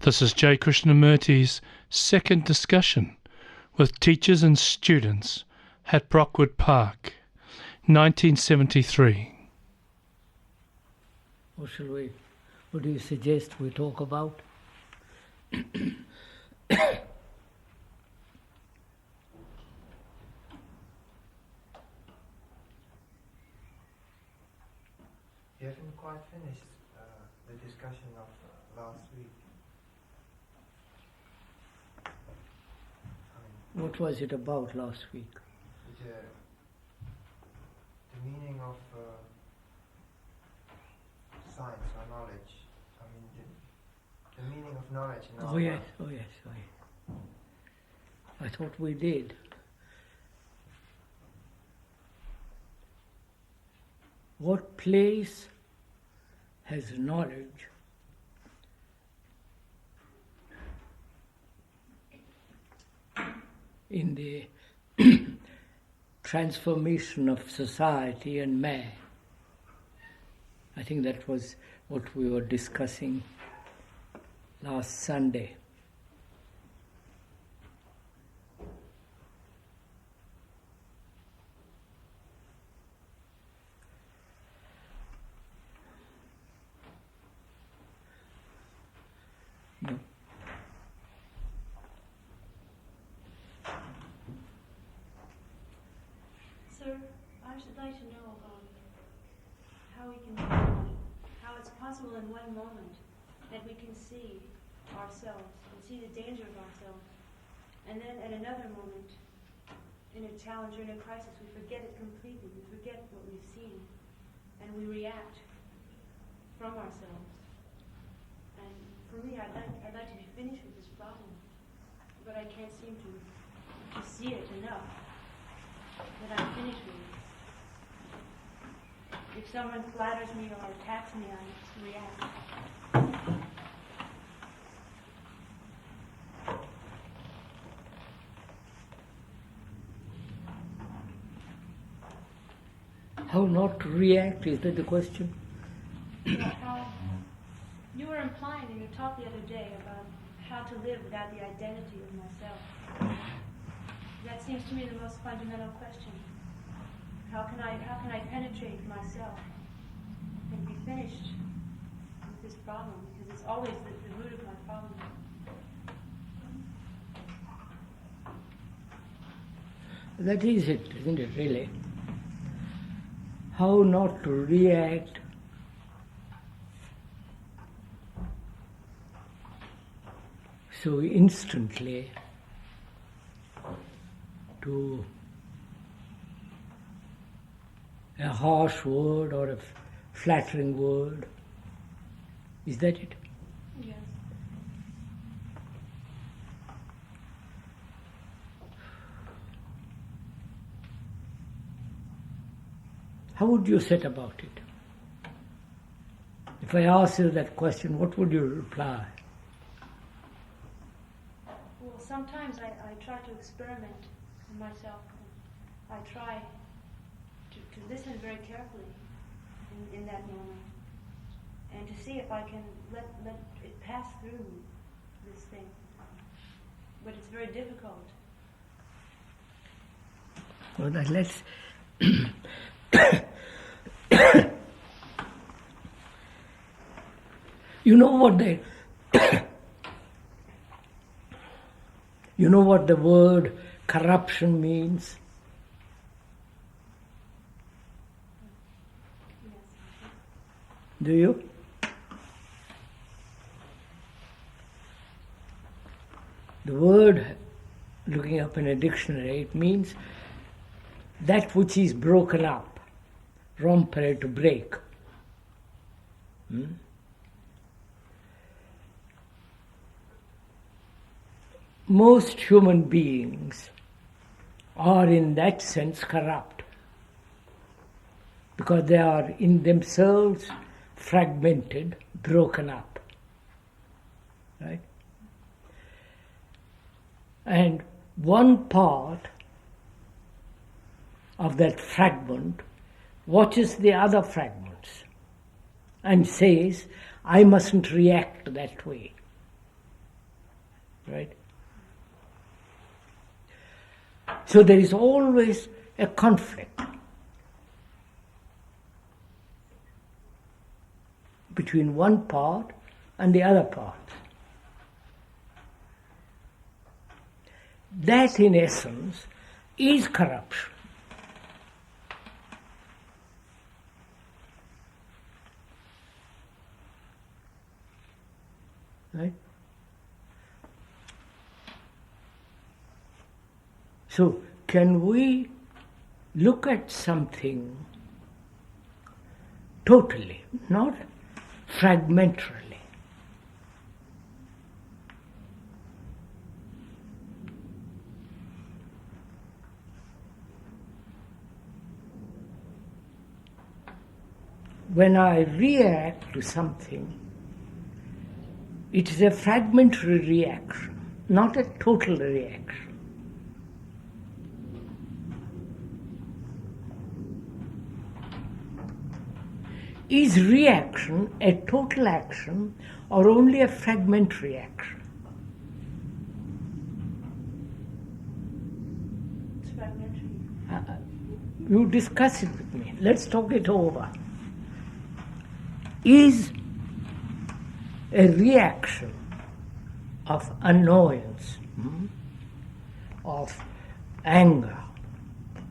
This is J. Krishnamurti's second discussion with teachers and students at Brockwood Park, 1973. What do you suggest we talk about? You haven't quite finished the discussion of last week. What was it about last week? The meaning of science or knowledge. The meaning of knowledge in our life. Oh yes. I thought we did. What place has knowledge in the transformation of society and man? I think that was what we were discussing last Sunday. No. Sir, I should like to know how it's possible in one moment that we can see ourselves and see the danger of ourselves, and then at another moment, in a challenge or in a crisis, we forget it completely. We forget what we've seen, and we react from ourselves. And for me, I'd like to be finished with this problem, but I can't seem to see it enough that I'm finished with it. If someone flatters me or attacks me, I react. How not to react, is that the question? You were implying in your talk the other day about how to live without the identity of myself. That seems to me the most fundamental question. How can I penetrate myself and be finished with this problem? Because it's always the root of my problem. That is it, isn't it, really? How not to react so instantly to a harsh word or a flattering word. Is that it? Yes. How would you set about it? If I ask you that question, what would you reply? Well, sometimes I try to experiment with myself. I try to listen very carefully in that moment and to see if I can let it pass through this thing. But it's very difficult. Well, let's you know what the word corruption means? Do you? The word, looking up in a dictionary, it means that which is broken up, rompere, to break. Most human beings are in that sense corrupt because they are in themselves fragmented, broken up. Right? And one part of that fragment watches the other fragments and says, I mustn't react that way. right? So there is always a conflict between one part and the other part. That, in essence, is corruption. Right? So, can we look at something totally, not fragmentarily? When I react to something, it is a fragmentary reaction, not a total reaction. Is reaction a total action or only a fragmentary action? It's fragmentary. You discuss it with me. Let's talk it over. Is a reaction of annoyance, of anger,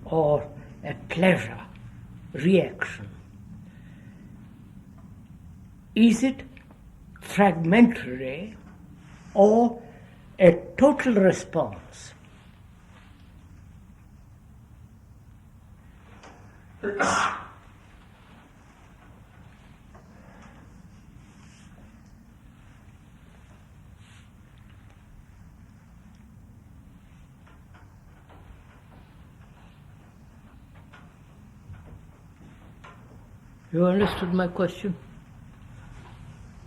or a pleasure reaction, is it fragmentary or a total response? You understood my question?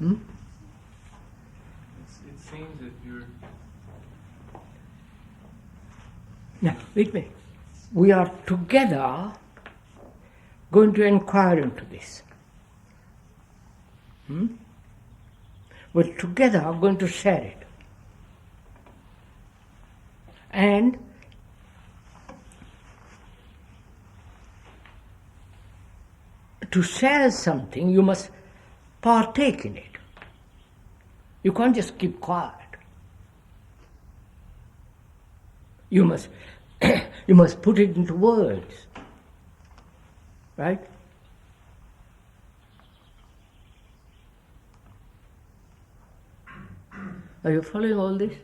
It seems that you're... Now, wait a minute. We are together going to inquire into this. We're together going to share it. And to share something, you must partake in it. You can't just keep quiet. You must put it into words. Right? Are you following all this?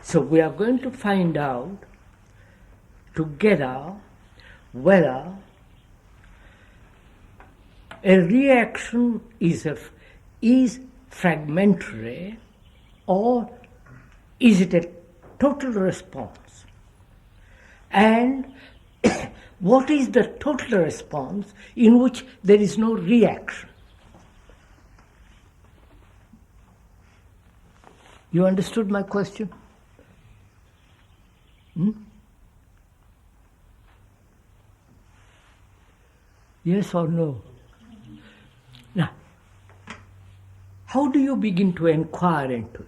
So we are going to find out together whether a reaction is fragmentary or is it a total response? And what is the total response in which there is no reaction? You understood my question? Yes or no? Now, how do you begin to inquire into it?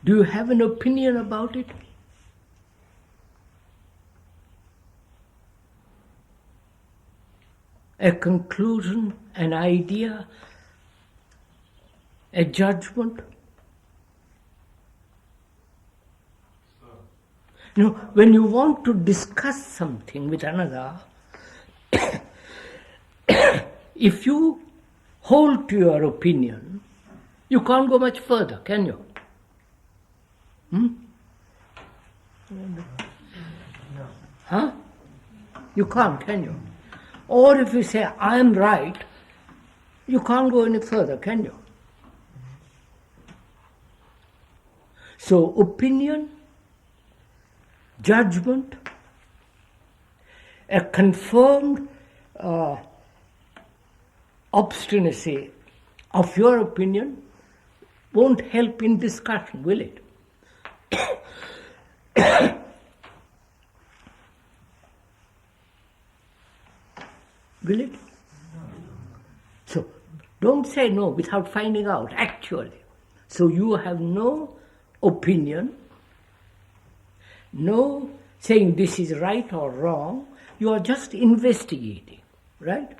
Do you have an opinion about it? A conclusion, an idea, a judgment? You know, when you want to discuss something with another, if you hold to your opinion, you can't go much further, can you? No. Huh? You can't, can you? Or if you say, I'm right, you can't go any further, can you? So, opinion, judgment, a confirmed obstinacy of your opinion won't help in discussion, will it? will it? So, don't say no without finding out, actually. So you have no opinion, no saying this is right or wrong, you are just investigating, right?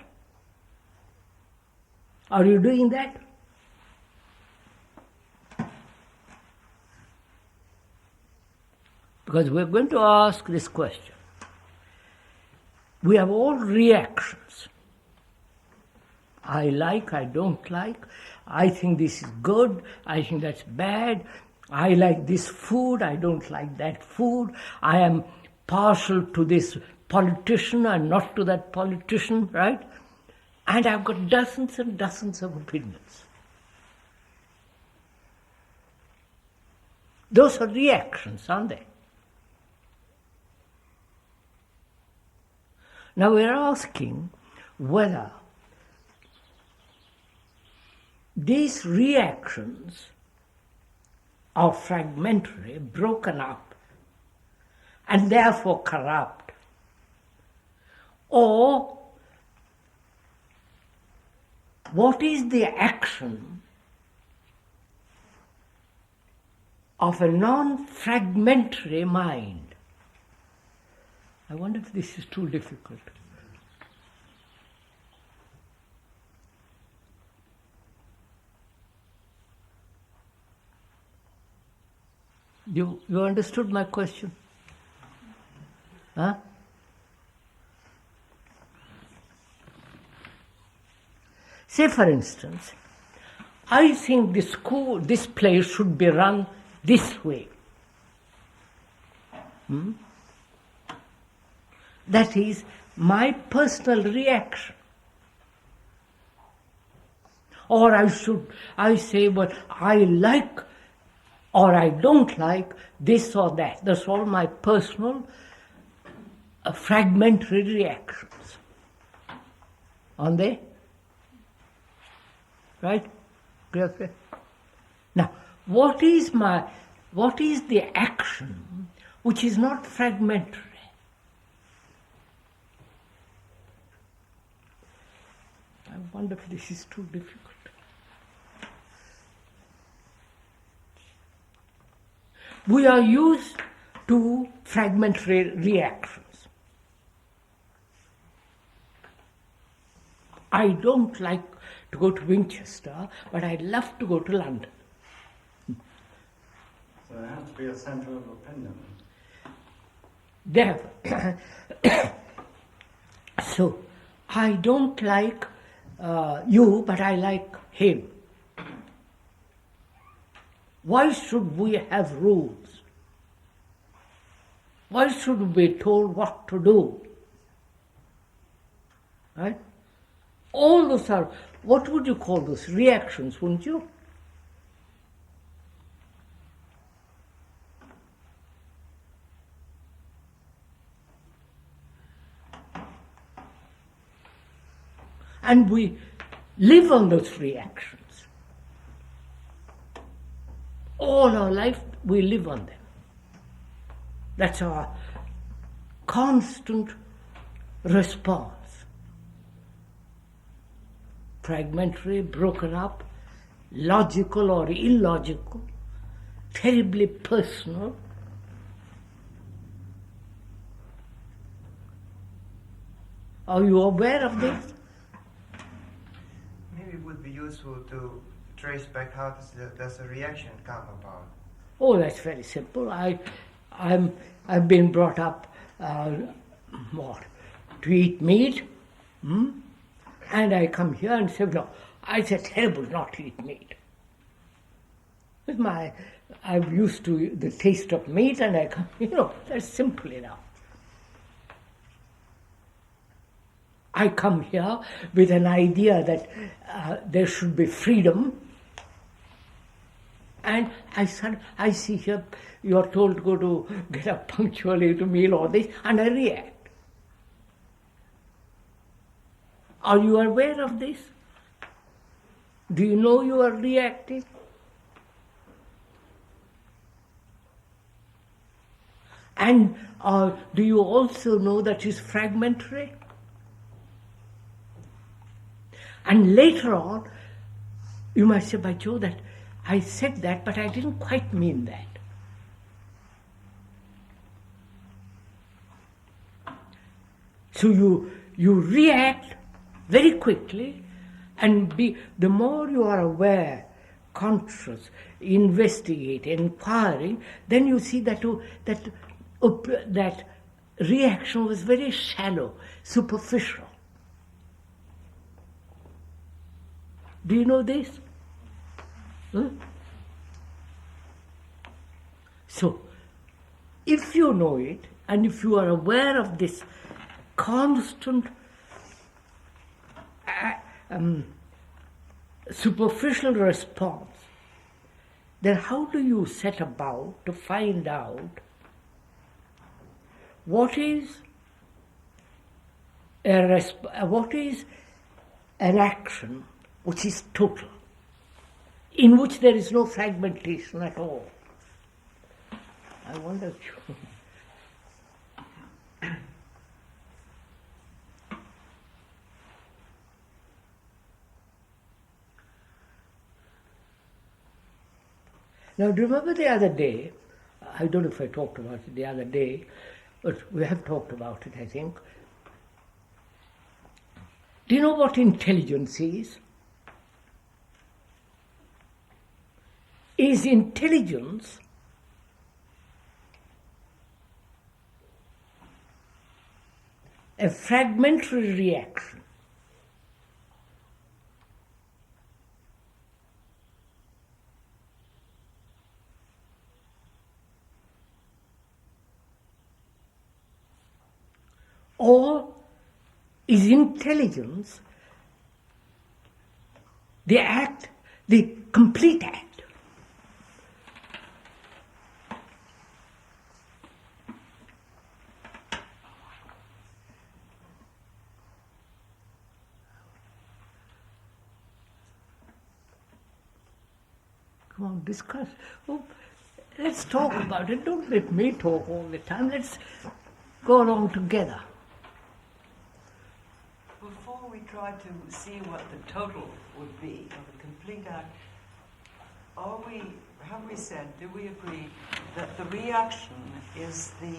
Are you doing that? Because we're going to ask this question. We have all reactions. I like, I don't like, I think this is good, I think that's bad, I like this food, I don't like that food, I am partial to this politician and not to that politician, right? And I've got dozens and dozens of opinions. Those are reactions, aren't they? Now we're asking whether these reactions are fragmentary, broken up, and therefore corrupt, or what is the action of a non-fragmentary mind? I wonder if this is too difficult. You understood my question? Huh? Say, for instance, I think this place should be run this way. That is my personal reaction. Or I say, well, I like or I don't like this or that. That's all my personal fragmentary reactions. Aren't they? Right? Okay. Now, what is the action which is not fragmentary? I wonder if this is too difficult. We are used to fragmentary reactions. I don't like to go to Winchester, but I love to go to London. So there has to be a centre of opinion. There. So, I don't like you, but I like him. Why should we have rules? Why should we be told what to do? Right? All those are, what would you call those? Reactions, wouldn't you? And we live on those reactions. All our life we live on them. That's our constant response. Fragmentary, broken up, logical or illogical, terribly personal. Are you aware of this? Maybe it would be useful to trace back how does a reaction come about. Oh, that's very simple. I've been brought up to eat meat, and I come here and say, no, it's terrible not to eat meat. I'm used to the taste of meat, and I come, that's simple enough. I come here with an idea that there should be freedom, and I see here you are told to get up punctually to meal or this, and I react. Are you aware of this? Do you know you are reacting? And do you also know that it's fragmentary? And later on, you might say, by Joe, that I said that, but I didn't quite mean that. So you react very quickly, and the more you are aware, conscious, investigate, inquiring, then you see that reaction was very shallow, superficial. Do you know this? Huh? So, if you know it, and if you are aware of this constant superficial response, then how do you set about to find out what is an action which is total, in which there is no fragmentation at all? I wonder if you... Now, do you remember the other day, I don't know if I talked about it the other day, but we have talked about it, I think. Do you know what intelligence is? Is intelligence a fragmentary reaction? Or is intelligence the act, the complete act? Come on, discuss. Oh, let's talk about it. Don't let me talk all the time. Let's go along together. Before we try to see what the total would be of a complete act, have we said, do we agree that the reaction is the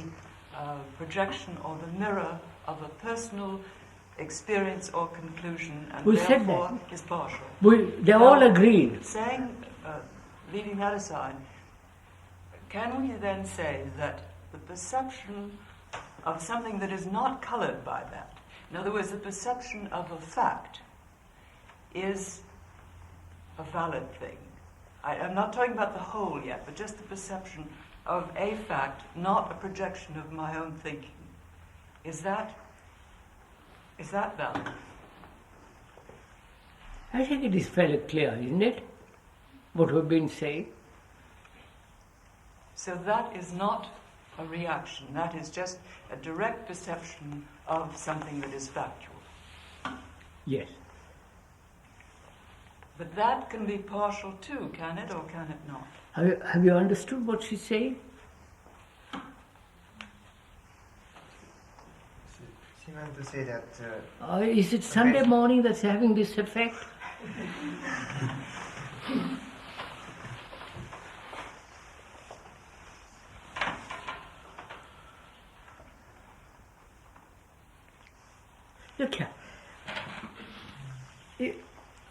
projection or the mirror of a personal experience or conclusion, and we therefore said that. Is partial? They all agreed. Leaving that aside, can we then say that the perception of something that is not coloured by that, in other words, the perception of a fact, is a valid thing? I'm not talking about the whole yet, but just the perception of a fact, not a projection of my own thinking. Is that valid? I think it is fairly clear, isn't it? What we've been saying. So that is not a reaction. That is just a direct perception of something that is factual. Yes. But that can be partial too, can it, or can it not? Have you understood what she's saying? She meant to say that... Is it Sunday morning that's having this effect? Look here.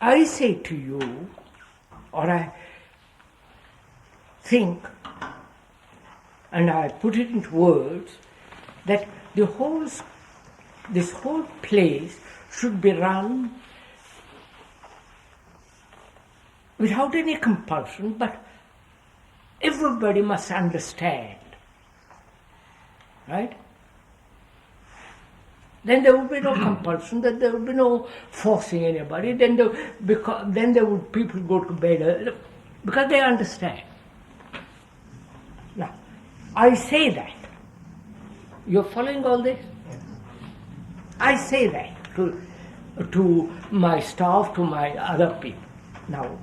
I say to you, or I think, and I put it into words, that this whole place should be run without any compulsion, but everybody must understand. Right? Then there would be no compulsion, then there would be no forcing anybody, then people go to bed because they understand. Now, I say that. You're following all this? Yes. I say that to my staff, to my other people. Now,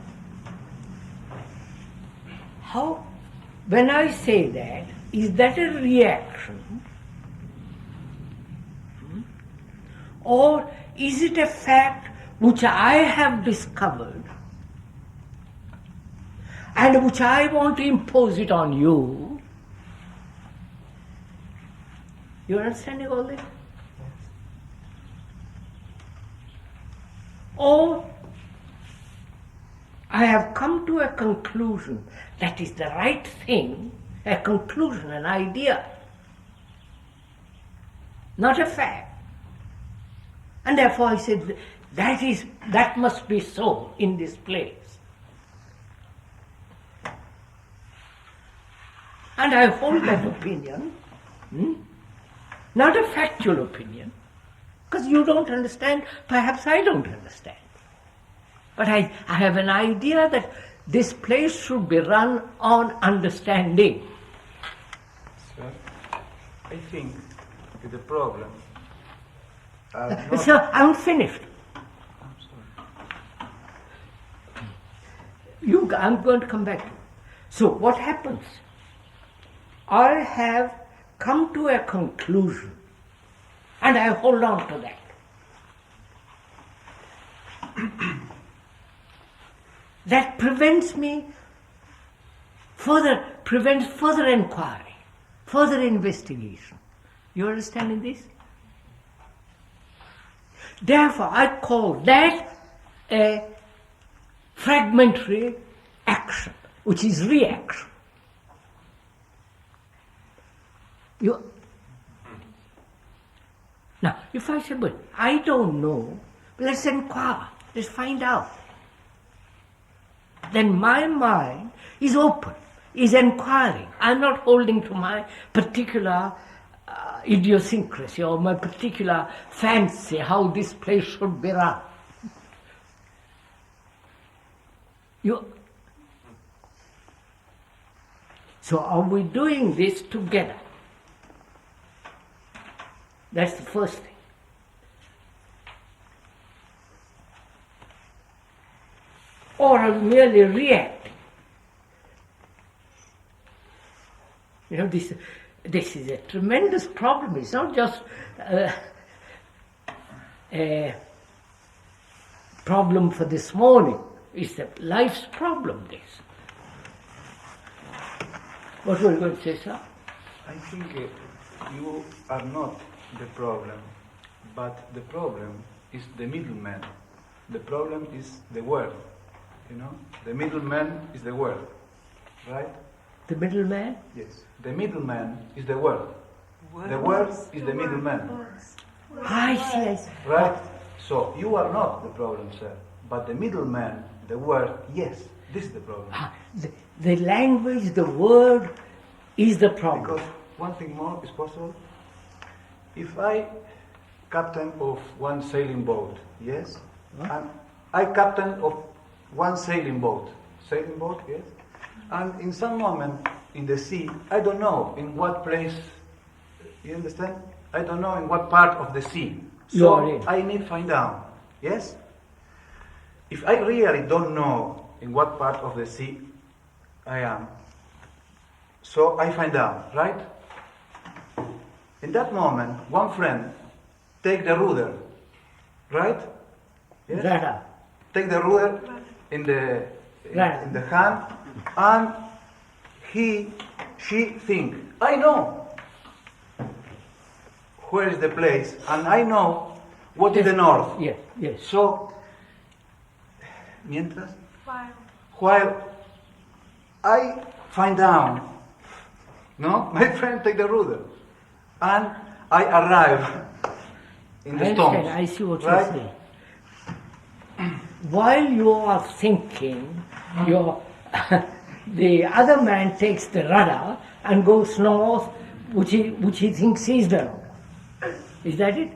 when I say that, is that a reaction? Or is it a fact which I have discovered and which I want to impose it on you. You understanding all this? Or I have come to a conclusion that is the right thing, a conclusion, an idea, not a fact. And therefore I said, that must be so in this place. And I hold that opinion, not a factual opinion, because you don't understand, perhaps I don't understand. But I have an idea that this place should be run on understanding. Sir, I think that the problem... Sir, I'm finished. I'm sorry. I'm going to come back to it. So what happens? I have come to a conclusion, and I hold on to that. That prevents further inquiry, further investigation. You understanding this? Therefore, I call that a fragmentary action, which is reaction. Now, if I say, but I don't know, let's inquire, let's find out. Then my mind is open, is inquiring. I'm not holding to my particular idiosyncrasy or my particular fancy how this place should be run. So are we doing this together? That's the first thing. Or are we merely reacting? This is a tremendous problem. It's not just a problem for this morning. It's a life's problem, this. What were you going to say, sir? I think you are not the problem, but the problem is the middleman. The problem is the word, The middleman is the word, right? The middleman? Yes. The middleman is the word. The word is the middleman. I see. Right? So you are not the problem, sir. But the middleman, the word, yes, this is the problem. The language, the word is the problem. Because one thing more is possible. If I captain of one sailing boat, yes? And I captain of one sailing boat, yes? And in some moment in the sea, I don't know in what place, you understand? I don't know in what part of the sea. So I need to find out, yes? If I really don't know in what part of the sea I am, so I find out, right? In that moment, one friend take the rudder, right? Yes? Rudder. Take the rudder in the hand, and she think, I know where is the place, and I know what is the north. Yes, yes. So, while I find out, my friend take the rudder, and I arrive in the stones. I see what you're saying. While you are thinking, the other man takes the rudder and goes north, which he thinks is the north. Is that it?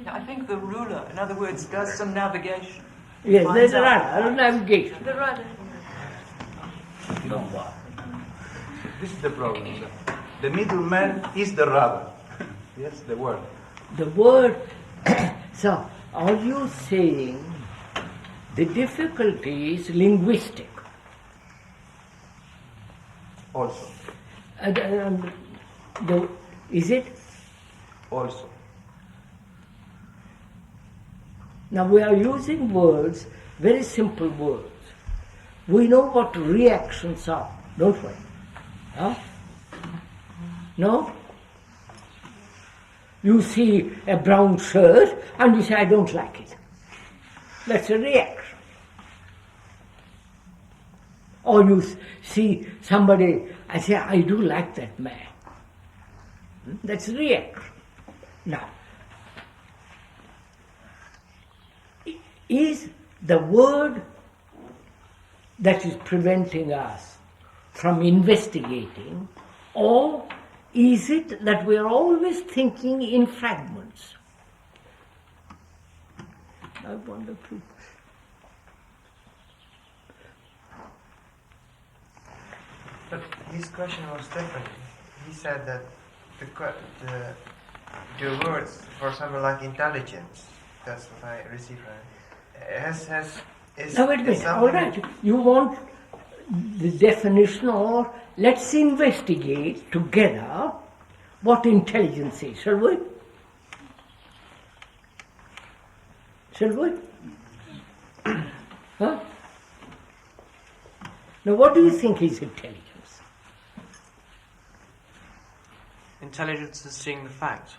Yeah, I think the ruler, in other words, does some navigation. Yes, there's a rudder, navigation. The rudder. This is the problem, sir. The middleman is the rudder. Yes, the word. The word. So, are you saying the difficulty is linguistic? Also. Is it? Also. Now we are using words, very simple words. We know what reactions are, don't we? Huh? No? You see a brown shirt and you say, I don't like it. That's a reaction. Or you see somebody, I say, I do like that man. That's a reaction. Now, is the word that is preventing us from investigating, or is it that we are always thinking in fragments? I wonder too. But his question was different. He said that the words, for example, like intelligence, that's what I received from him, Now wait a minute, all right. You want the definition, or let's investigate together what intelligence is, shall we? Shall we? Huh? Now what do you think is intelligence? Intelligence is seeing the fact.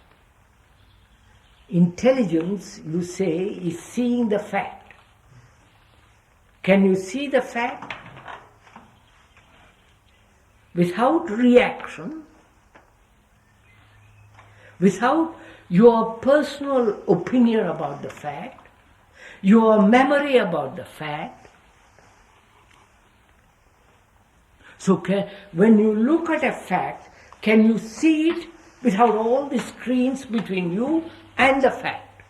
Intelligence, you say, is seeing the fact. Can you see the fact without reaction, without your personal opinion about the fact, your memory about the fact? So when you look at a fact, can you see it without all the screens between you and the fact?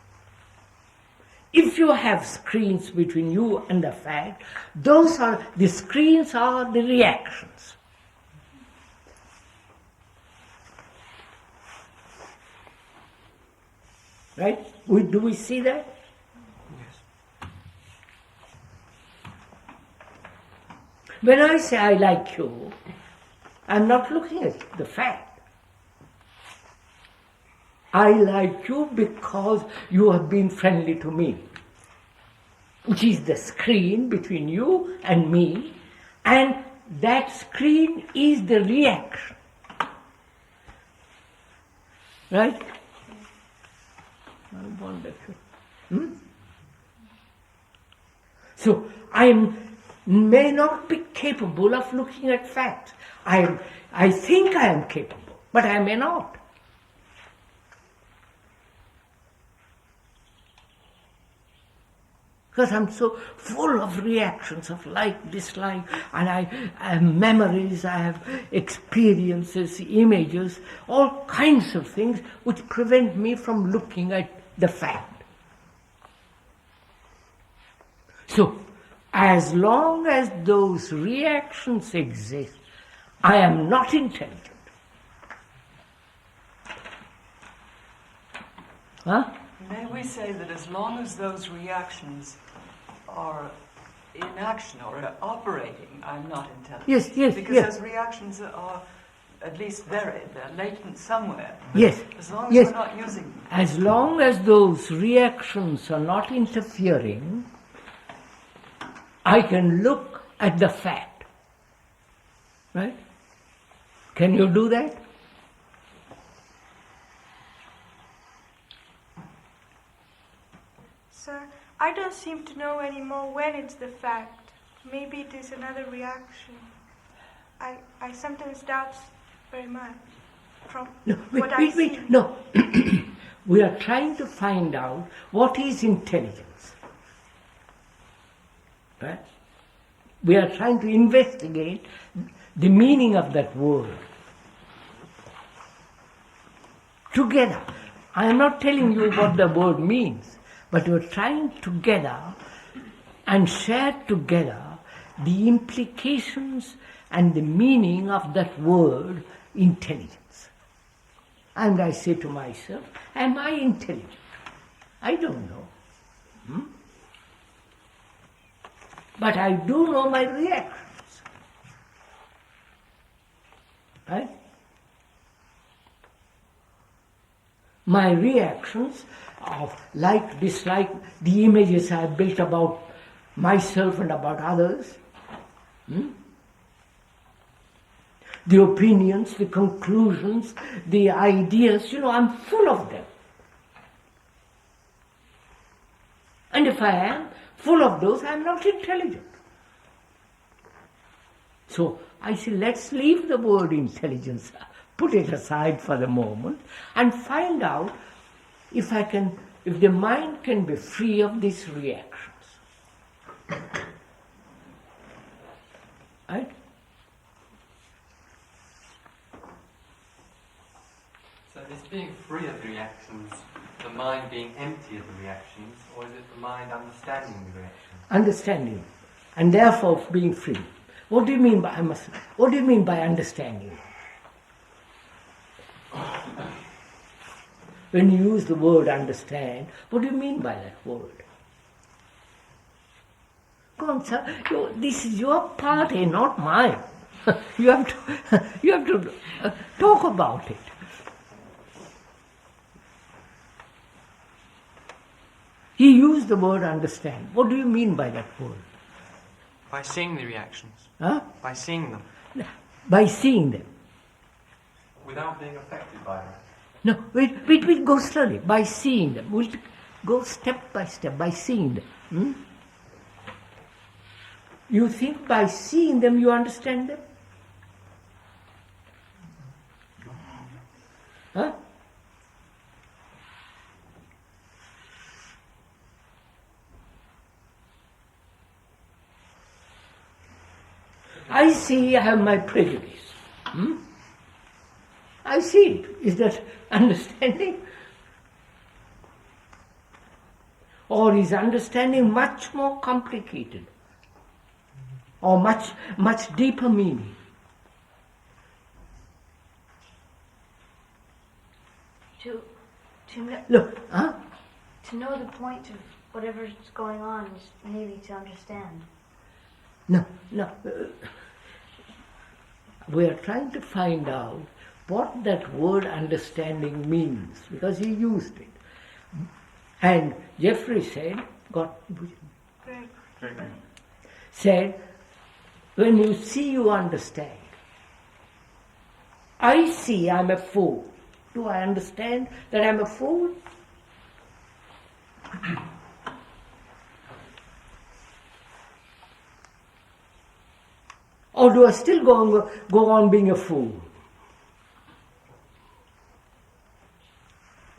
If you have screens between you and the fact, the screens are the reactions. Right? Do we see that? Yes. When I say I like you, I'm not looking at the fact. I like you because you have been friendly to me, which is the screen between you and me, and that screen is the reaction. Right? I wonder. So I may not be capable of looking at facts. I think I am capable, but I may not. Because I'm so full of reactions of like, dislike, and I have memories, I have experiences, images, all kinds of things which prevent me from looking at the fact. So, as long as those reactions exist, I am not intelligent. Huh? May we say that as long as those reactions are in action or are operating, I'm not intelligent? Yes. Because those reactions are at least buried, they're latent somewhere. Yes. As long as we're not using them. As long as those reactions are not interfering, I can look at the fact. Right? Can you do that? Sir, I don't seem to know anymore when it's the fact. Maybe it is another reaction. I sometimes doubt very much from what I see. No. We are trying to find out what is intelligence. Right? We are trying to investigate the meaning of that word. Together. I am not telling you what the word means, but we are trying together and share together the implications and the meaning of that word, intelligence. And I say to myself, am I intelligent? I don't know. But I do know my reactions. Right? my reactions of like, dislike, the images I have built about myself and about others, the opinions, the conclusions, the ideas, I'm full of them. And if I am full of those, I am not intelligent. So I say, let's leave the word intelligence, put it aside for the moment, and find out if the mind can be free of these reactions. Right? So is being free of the reactions the mind being empty of the reactions, or is it the mind understanding the reactions? Understanding, and therefore being free. What do you mean by understanding? When you use the word understand, what do you mean by that word? Go on, sir. This is your party, not mine. You have to talk about it. He used the word understand. What do you mean by that word? By seeing the reactions. Huh? By seeing them. By seeing them. Without being affected by them. No, wait, go slowly. By seeing them. We'll go step by step, by seeing them. You think by seeing them you understand them? Huh? I see I have my prejudice. I see it. Is that understanding? Or is understanding much more complicated? Or much deeper meaning? Look, huh? To know the point of whatever's going on is maybe to understand. No. We are trying to find out what that word understanding means, because he used it. And Jeffrey said, when you see, you understand. I see I'm a fool. Do I understand that I'm a fool? Or do I still go on being a fool?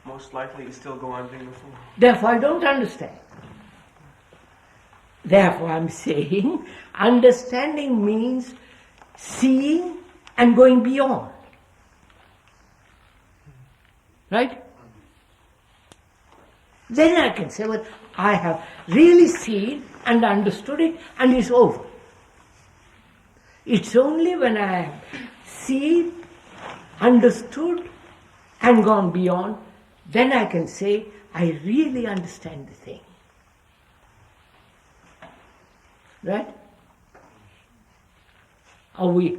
Most likely you still go on being a fool. Therefore I don't understand. Therefore I'm saying understanding means seeing and going beyond. Right? Then I can say, well, I have really seen and understood it, and it's over. It's only when I have seen, understood, and gone beyond, then I can say, I really understand the thing. Right? Or we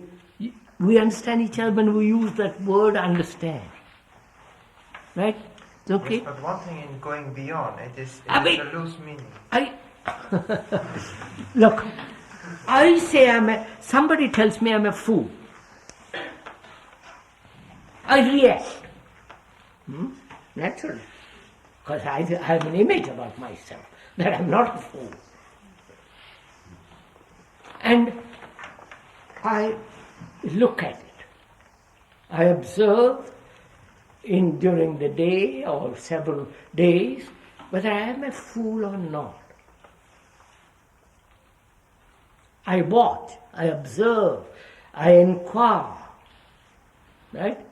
understand each other when we use that word understand. Right? It's okay? Yes, but one thing in going beyond, it is a loose meaning. Look, I say somebody tells me I'm a fool. I react. Naturally. Because I have an image about myself that I'm not a fool. And I look at it. I observe during the day or several days whether I am a fool or not. I watch, I observe, I inquire. Right?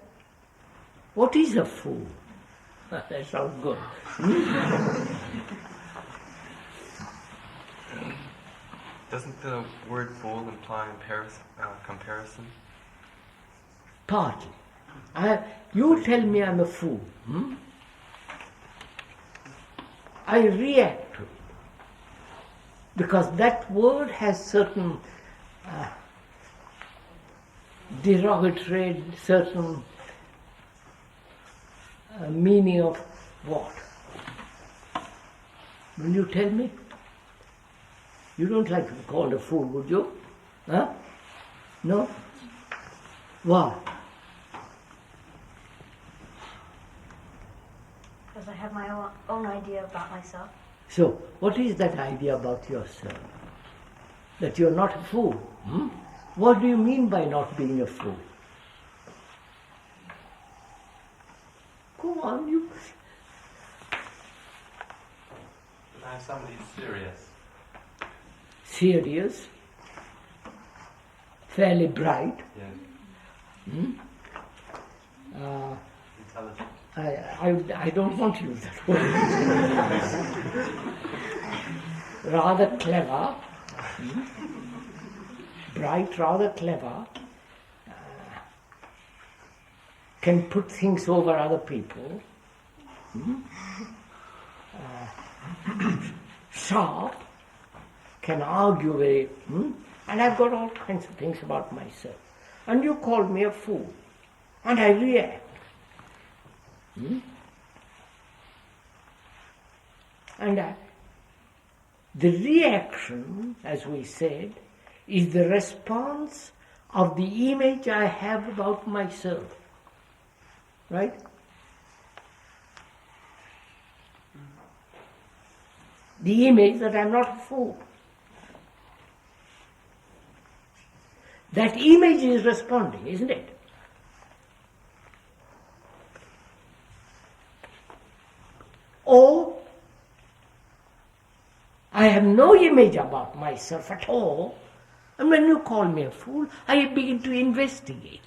What is a fool? That sounds good. Doesn't the word fool imply comparison? Partly. You tell me I'm a fool. I react to it. Because that word has certain derogatory, certain meaning of what? Will you tell me? You don't like to be called a fool, would you? Huh? No? Why? Because I have my own idea about myself. So, what is that idea about yourself? That you're not a fool? What do you mean by not being a fool? Go on, you. I'm somebody serious. Serious? Fairly bright? Yes. Intelligent. I don't want to use that word. Rather clever. Bright, rather clever. Can put things over other people. Sharp. Can argue very. And I've got all kinds of things about myself. And you call me a fool. And I react. And the reaction, as we said, is the response of the image I have about myself. Right? The image that I'm not a fool. That image is responding, isn't it? Or I have no image about myself at all, and when you call me a fool, I begin to investigate.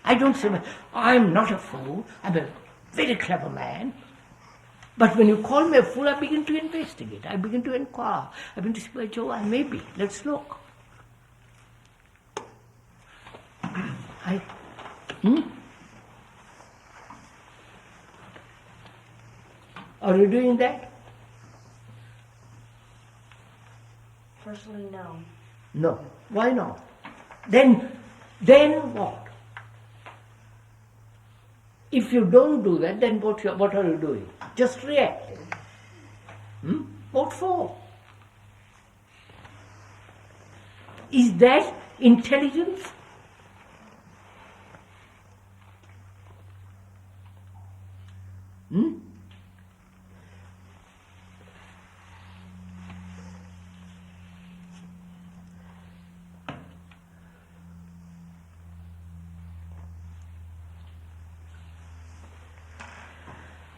I don't say, I'm not a fool, I'm a very clever man. But when you call me a fool, I begin to investigate, I begin to inquire, I begin to say, well, Joe, I may be, let's look. Are you doing that? Personally, no. No. Why not? Then what? If you don't do that, then what are you doing? Just reacting. What for? Is that intelligence?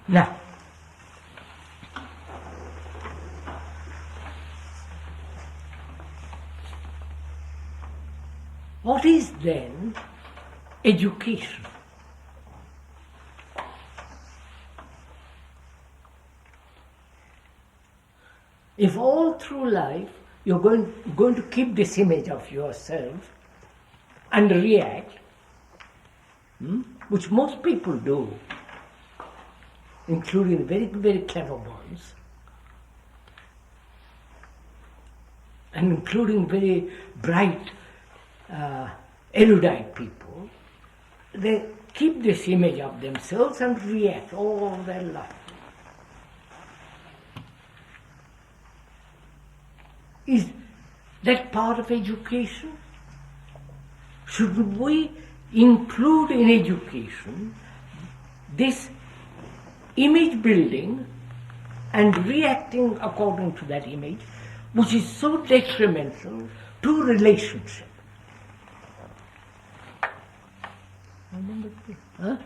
Now, what is then education? If all through life you're going to keep this image of yourself and react, which most people do, including very, very clever ones, and including very bright, erudite people, they keep this image of themselves and react all their life. Is that part of education? Should we include in education this image building and reacting according to that image, which is so detrimental to relationship? Huh?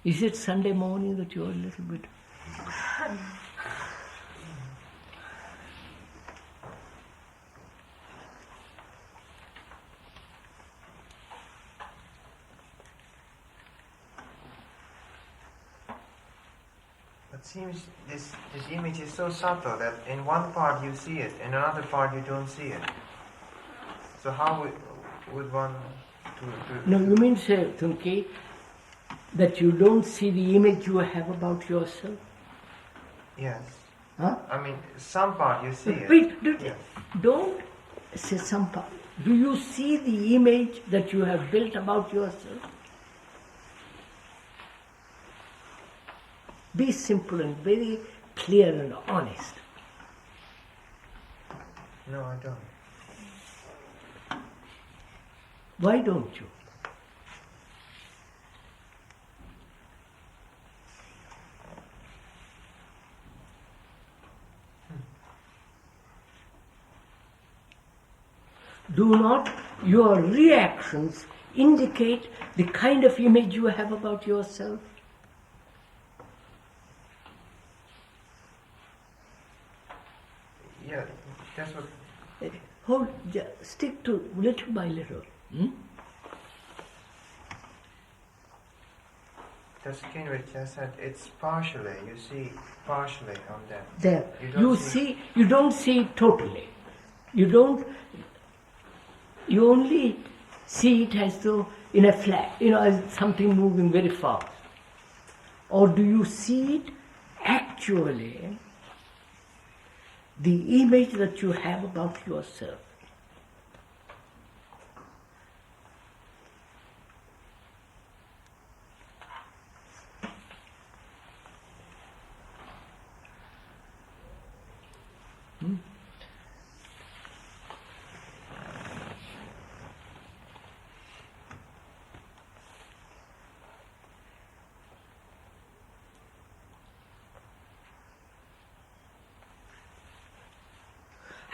Is it Sunday morning that you're a little bit... It seems this image is so subtle that in one part you see it, in another part you don't see it. So how would one... No, you mean, say, Tunke, that you don't see the image you have about yourself? Yes. Huh? I mean, some part you see it. Wait, Yes. don't say some part. Do you see the image that you have built about yourself? Be simple and very clear and honest. No, I don't. Why don't you? Do not your reactions indicate the kind of image you have about yourself? Yeah, that's what. Stick to little by little. That's again what just said. It's partially. You see partially on that. There, you don't see it totally. You only see it as though in a flat, as something moving very fast. Or do you see it actually, the image that you have about yourself?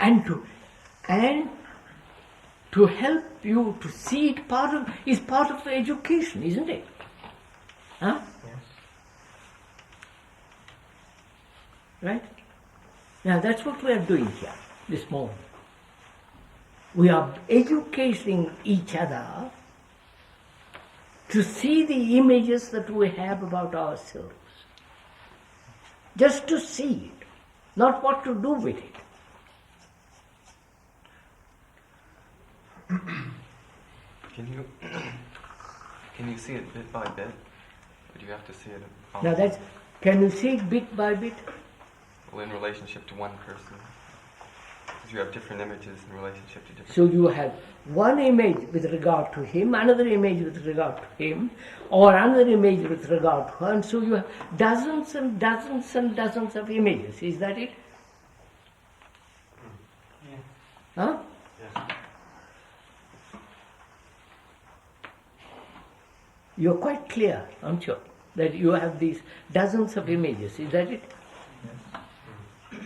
And to help you to see it is part of the education, isn't it? Huh? Yes. Right? Now that's what we are doing here this morning. We are educating each other to see the images that we have about ourselves. Just to see it, not what to do with it. Can you see it bit by bit? Or do you have to see it Now can you see it bit by bit? well, in relationship to one person? Because you have different images in relationship to different So you have one image with regard to him, another image with regard to him, or another image with regard to her, and so you have dozens and dozens and dozens of images. Is that it? Yeah. Huh? Yes. You're quite clear, aren't you, that you have these dozens of images. Is that it? Yes.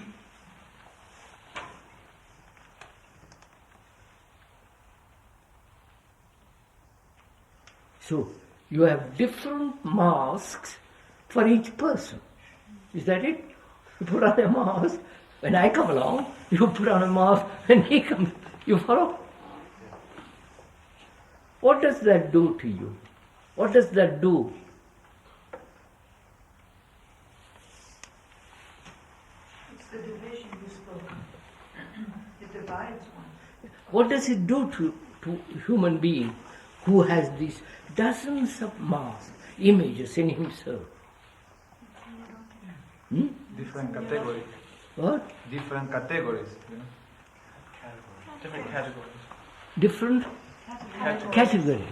So you have different masks for each person. Is that it? You put on a mask when I come along, you put on a mask when he comes. You follow? What does that do to you? What does that do? It's the division you spoke of. It divides one. What does it do to human being who has these dozens of masks, images in himself? Different categories. What? Different categories. Different categories. Different category.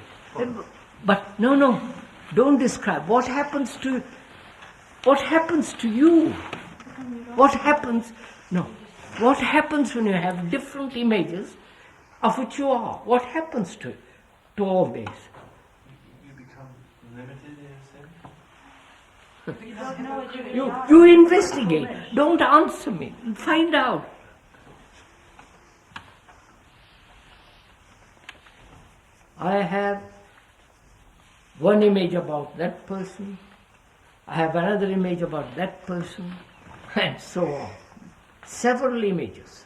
But no, don't describe. What happens to you? What happens when you have different images of which you are? What happens to all this? You become limited in a sense. You investigate. Don't answer me. Find out. I have one image about that person. I have another image about that person, and so on. Several images.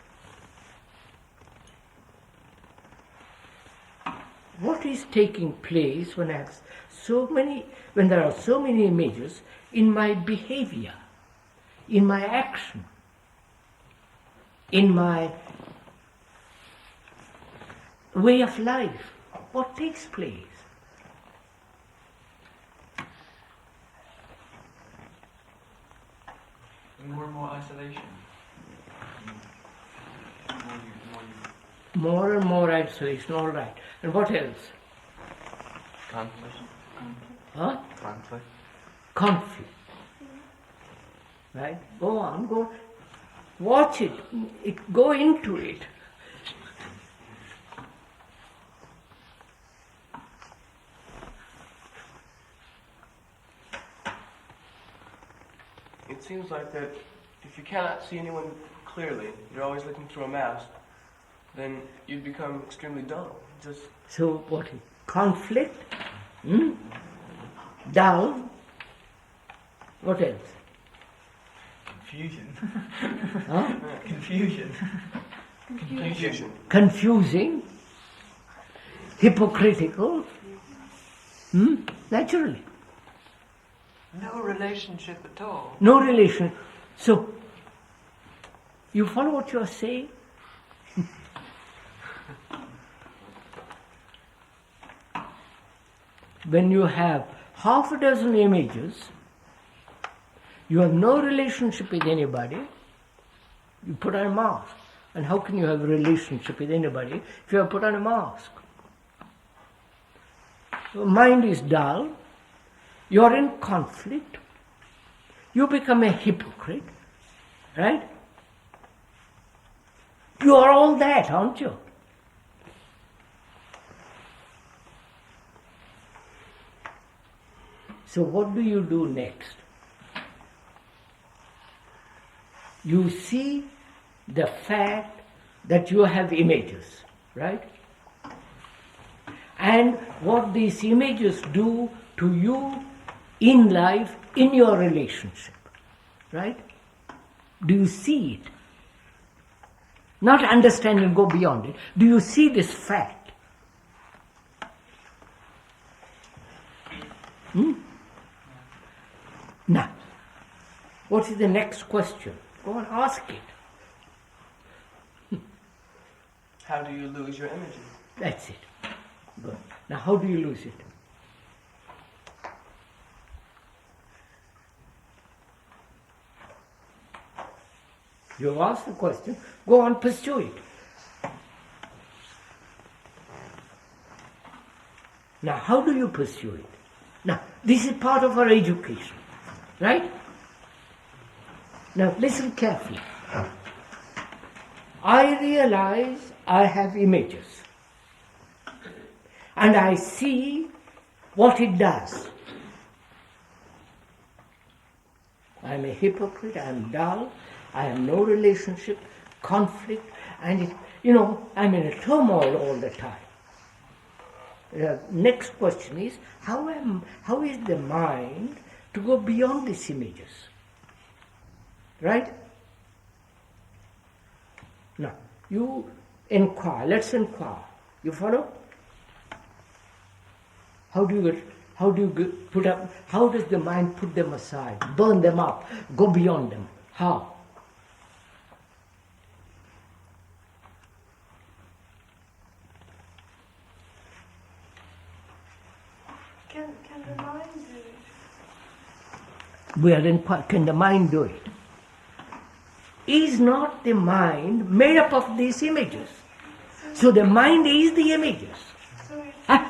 What is taking place when there are so many images in my behavior, in my action, in my way of life? What takes place? More and more isolation. The more you More and more isolation, all right. And what else? Conflict. Huh? Conflict. Conflict. Right? Go on, go. Watch it. Go into it. It seems like that if you cannot see anyone clearly, you're always looking through a mask, then you'd become extremely dull. Just So what? Conflict? Dull? What else? Confusion. Huh? Confusion. confusion. Confusing? Hypocritical? Naturally. No relationship at all. No relation. So, you follow what you are saying? When you have half a dozen images, you have no relationship with anybody, you put on a mask. And how can you have a relationship with anybody if you have put on a mask? Your mind is dull, you're in conflict, you become a hypocrite, right? You are all that, aren't you? So what do you do next? You see the fact that you have images, right? And what these images do to you in life, in your relationship, right? Do you see it? Not understand and go beyond it. Do you see this fact? Now, what is the next question? Go and ask it. How do you lose your images? That's it. Good. Now, how do you lose it? You ask the question, go on, pursue it. Now, how do you pursue it? Now, this is part of our education, right? Now, listen carefully. I realize I have images, and I see what it does. I am a hypocrite, I am dull, I have no relationship, conflict, and I'm in a turmoil all the time. The next question is, how is the mind to go beyond these images? Right? Now, you inquire, let's inquire. You follow? How does the mind put them aside, burn them up, go beyond them? How? Can the mind do it? We are inquiring, can the mind do it? Is not the mind made up of these images? So the mind is the images.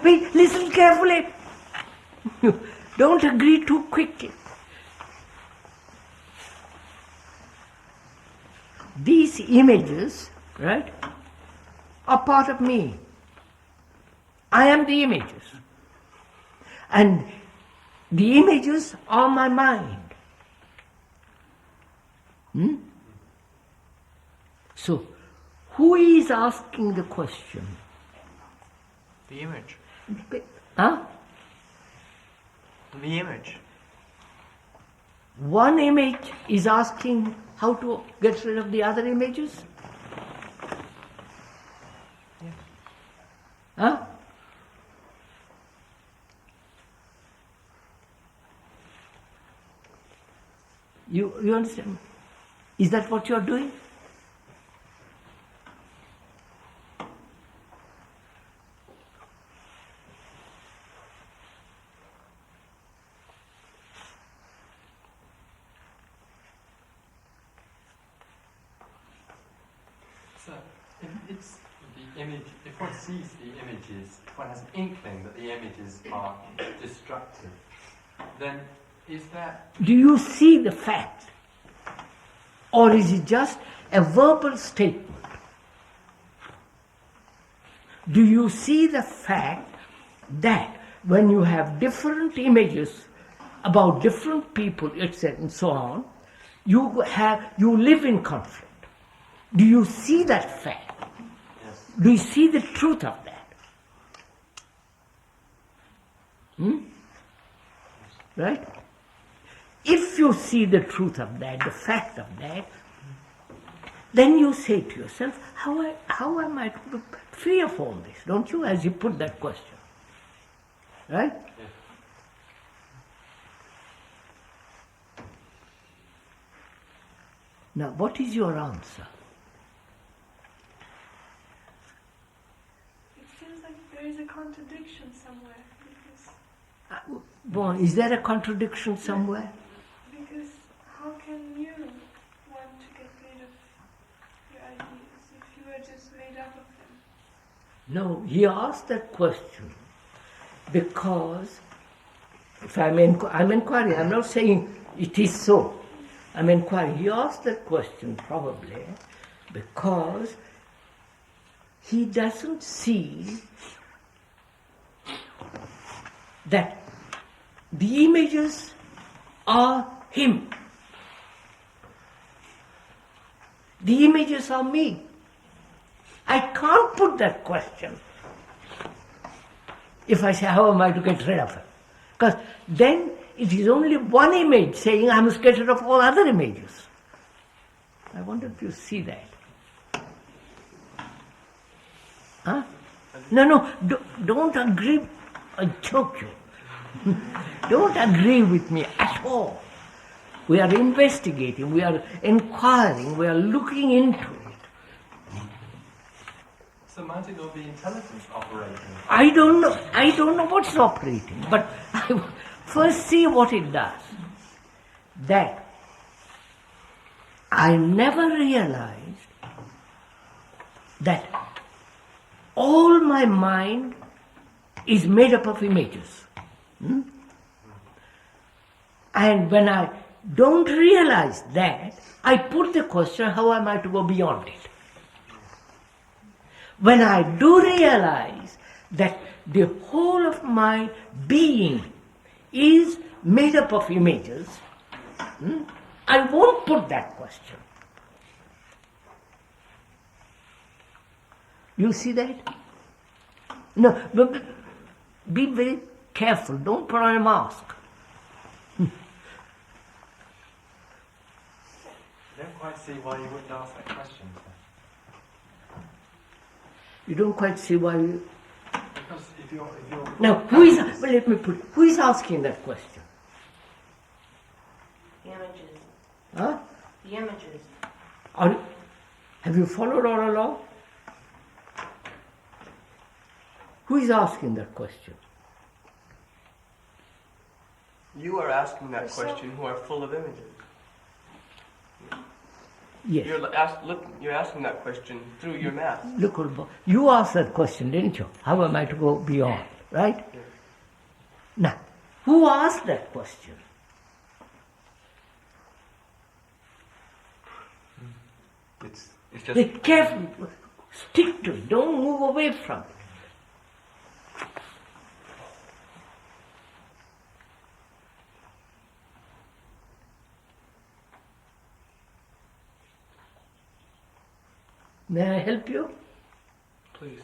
Wait, listen carefully. Don't agree too quickly. These images, right, are part of me. I am the images. And the images are my mind. So, who is asking the question? The image. Huh? The image. One image is asking how to get rid of the other images? Yes. Huh? You understand? Is that what you are doing? So, it's the image, if one sees the images, if one has an inkling that the images are destructive, then is that... Do you see the fact? Or is it just a verbal statement? Do you see the fact that when you have different images about different people, etc., and so on, you live in conflict? Do you see that fact? Yes. Do you see the truth of that? Right? If you see the truth of that, the fact of that, then you say to yourself, how am I to be free of all this? Don't you, as you put that question? Right? Yes. Now, what is your answer? It seems like there is a contradiction somewhere. Bon, is there a contradiction somewhere? Because how can you want to get rid of your ideas if you are just made up of them? No, he asked that question because, if I'm inquiring, I'm not saying it is so. I'm inquiring. He asked that question probably because he doesn't see that the images are him. The images are me. I can't put that question if I say, how am I to get rid of it? Because then it is only one image saying I must get rid of all other images. I wonder if you see that. Huh? No, don't agree. I choke you. Don't agree with me at all. We are investigating, we are inquiring, we are looking into it. So might it not be intelligence operating? I don't know what's operating, but I first see what it does. That I never realized that all my mind is made up of images. And when I don't realize that, I put the question, how am I to go beyond it? When I do realize that the whole of my being is made up of images, I won't put that question. You see that? No, but be very careful. Don't put on a mask. I don't quite see why you wouldn't ask that question. You don't quite see why you... Because if you're Now, who is asking that question? The images. Huh? The images. Have you followed all along? Who is asking that question? You are asking that question who are full of images. Yes. You're asking that question through your math. Look, you asked that question, didn't you? How am I to go beyond, right? Yes. Now, who asked that question? It's just... Be careful. Stick to it. Don't move away from it. May I help you? Please.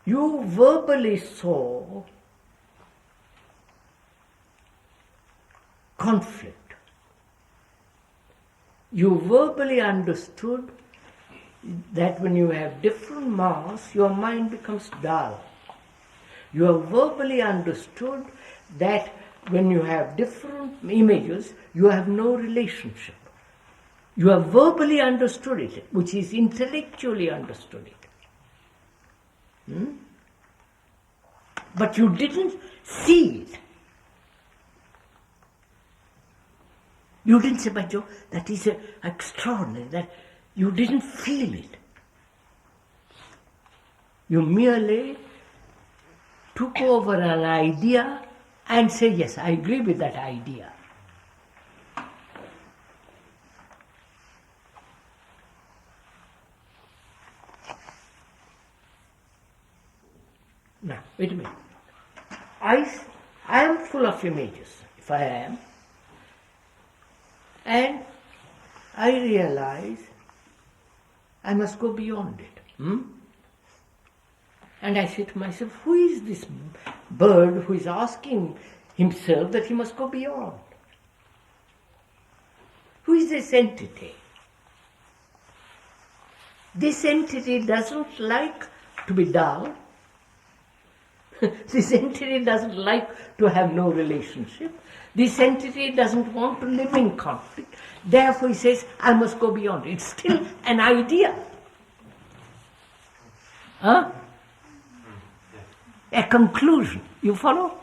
You verbally saw conflict. You verbally understood that when you have different mass, your mind becomes dull. You have verbally understood that when you have different images, you have no relationship. You have verbally understood it, which is intellectually understood it. But you didn't see it. You didn't say, but Joe, that is extraordinary, that you didn't feel it. You merely took over an idea and say, yes, I agree with that idea. Now, wait a minute. I am full of images, if I am, and I realize I must go beyond it. And I say to myself, who is this bird who is asking himself that he must go beyond? Who is this entity? This entity doesn't like to be dull. This entity doesn't like to have no relationship. This entity doesn't want to live in conflict. Therefore he says, I must go beyond. It's still an idea. Huh? A conclusion. You follow?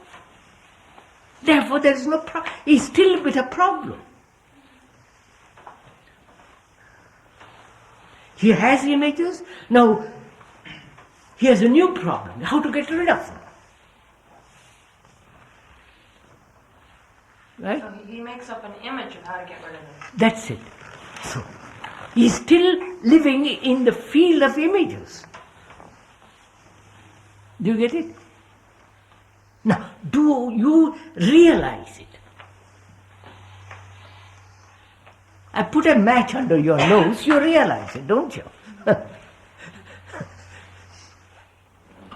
Therefore there is no problem. He's still with a problem. He has images. Now, he has a new problem. How to get rid of them. Right? So he makes up an image of how to get rid of it. That's it. So, he's still living in the field of images. Do you get it? Now, do you realize it? I put a match under your nose, you realize it, don't you?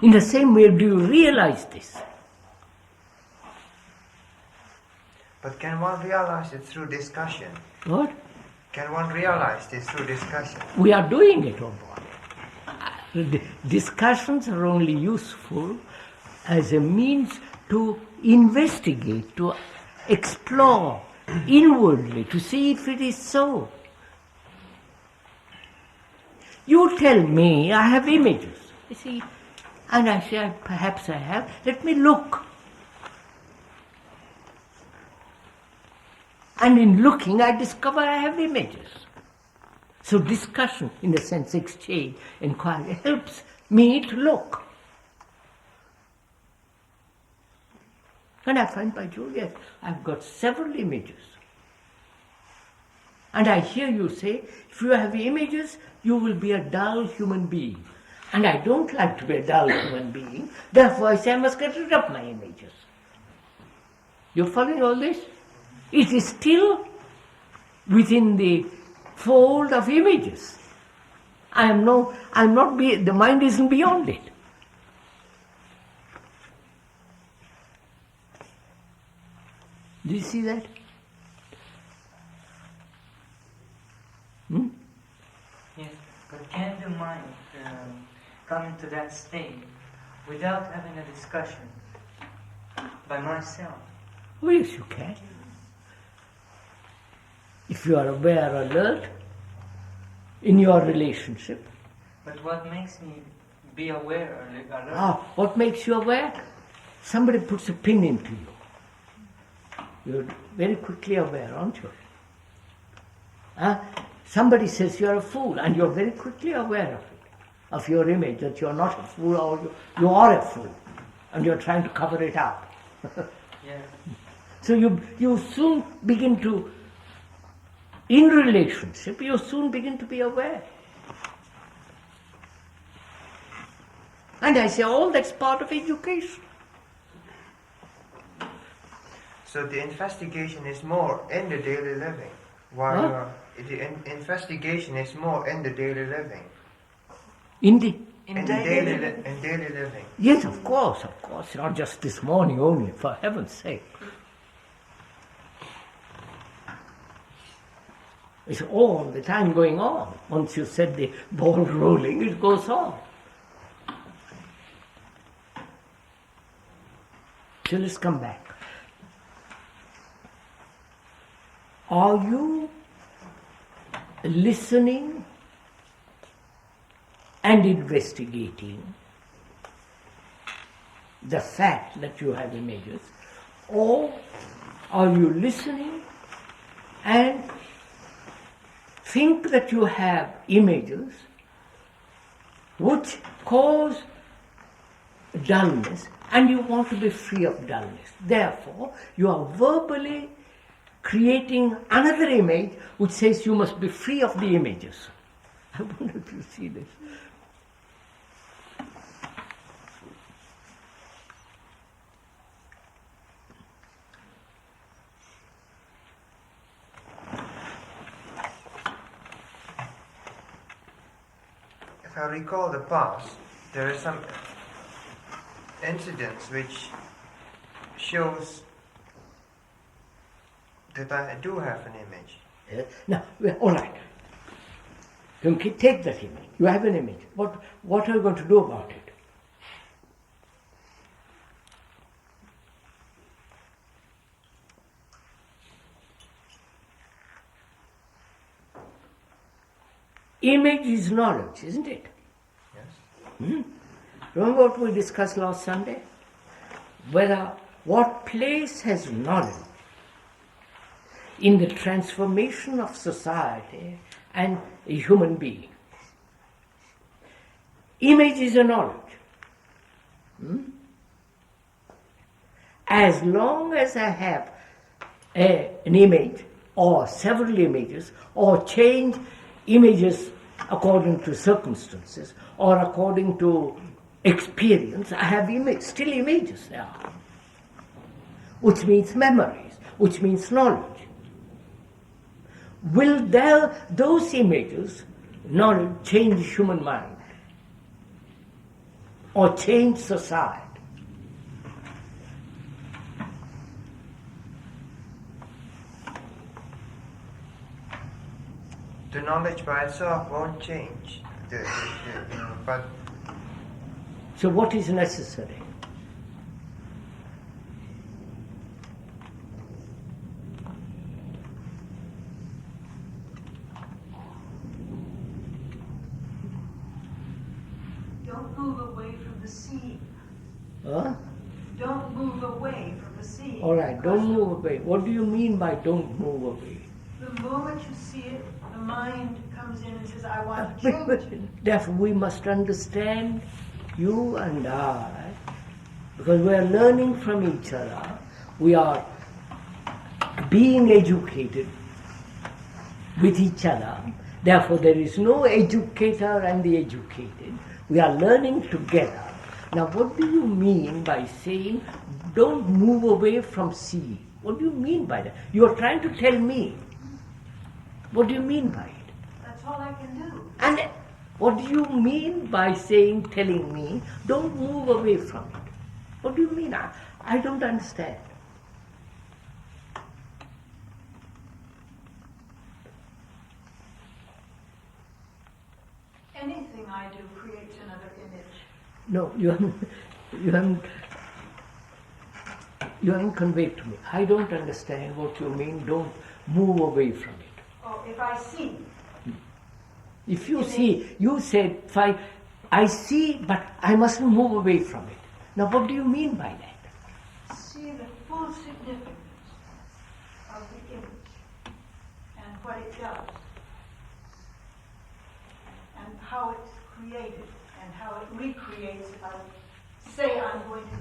In the same way, do you realize this? But can one realize it through discussion? What? Can one realize this through discussion? We are doing it, oh boy. Discussions are only useful as a means to investigate, to explore inwardly, to see if it is so. You tell me I have images, you see, and I say, perhaps I have, let me look. And in looking, I discover I have images. So discussion, in a sense, exchange, inquiry, helps me to look. And I find by Juliet, I've got several images. And I hear you say, if you have images, you will be a dull human being. And I don't like to be a dull human being, therefore I say I must get rid of my images. You following all this? It is still within the fold of images. The mind isn't beyond it. Do you see that? Yes, but can the mind come to that state without having a discussion by myself? Oh, yes, you can. If you are aware, alert, in your relationship. But what makes me be aware or alert? What makes you aware? Somebody puts a pin into you. You're very quickly aware, aren't you? Somebody says you're a fool, and you're very quickly aware of it, of your image, that you're not a fool, or you are a fool, and you're trying to cover it up. Yes. So you soon begin to, in relationship, you soon begin to be aware. And I say, all that's part of education. So the investigation is more in the daily living, while the investigation is more in the daily living. In daily living. Yes, of course, not just this morning only, for heaven's sake. It's all the time going on. Once you set the ball rolling, it goes on. So let's come back. Are you listening and investigating the fact that you have images, or are you listening and think that you have images which cause dullness, and you want to be free of dullness. Therefore, you are verbally creating another image which says you must be free of the images. I wonder if you see this. If I recall the past, there are some incidents which shows that I do have an image. Now, all right. You can take that image. You have an image. What are you going to do about it? Image is knowledge, isn't it? Yes. Remember what we discussed last Sunday? What place has knowledge in the transformation of society and a human being? Image is a knowledge. As long as I have an image or several images or change images according to circumstances or according to experience, I have still images there, which means memories, which means knowledge. Will those images, knowledge, change human mind or change society? The knowledge by itself won't change. But so what is necessary? Don't move away from the seeing. Huh? Don't move away from the seeing. All right, don't move away. What do you mean by don't move away? The moment you see it, the mind comes in and says, I want to change it. Therefore, we must understand, you and I, because we are learning from each other. We are being educated with each other. Therefore, there is no educator and the educated. We are learning together. Now, what do you mean by saying, don't move away from seeing? What do you mean by that? You are trying to tell me. What do you mean by it? That's all I can do. And what do you mean by telling me, don't move away from it? What do you mean? I don't understand. Anything I do creates another image. No, you haven't conveyed to me. I don't understand what you mean, don't move away from it. Oh, if I see. If you see, you said, I see, but I mustn't move away from it. Now, what do you mean by that? See the full significance of the image and what it does, and how it's created, and how it recreates. If I say I'm going to.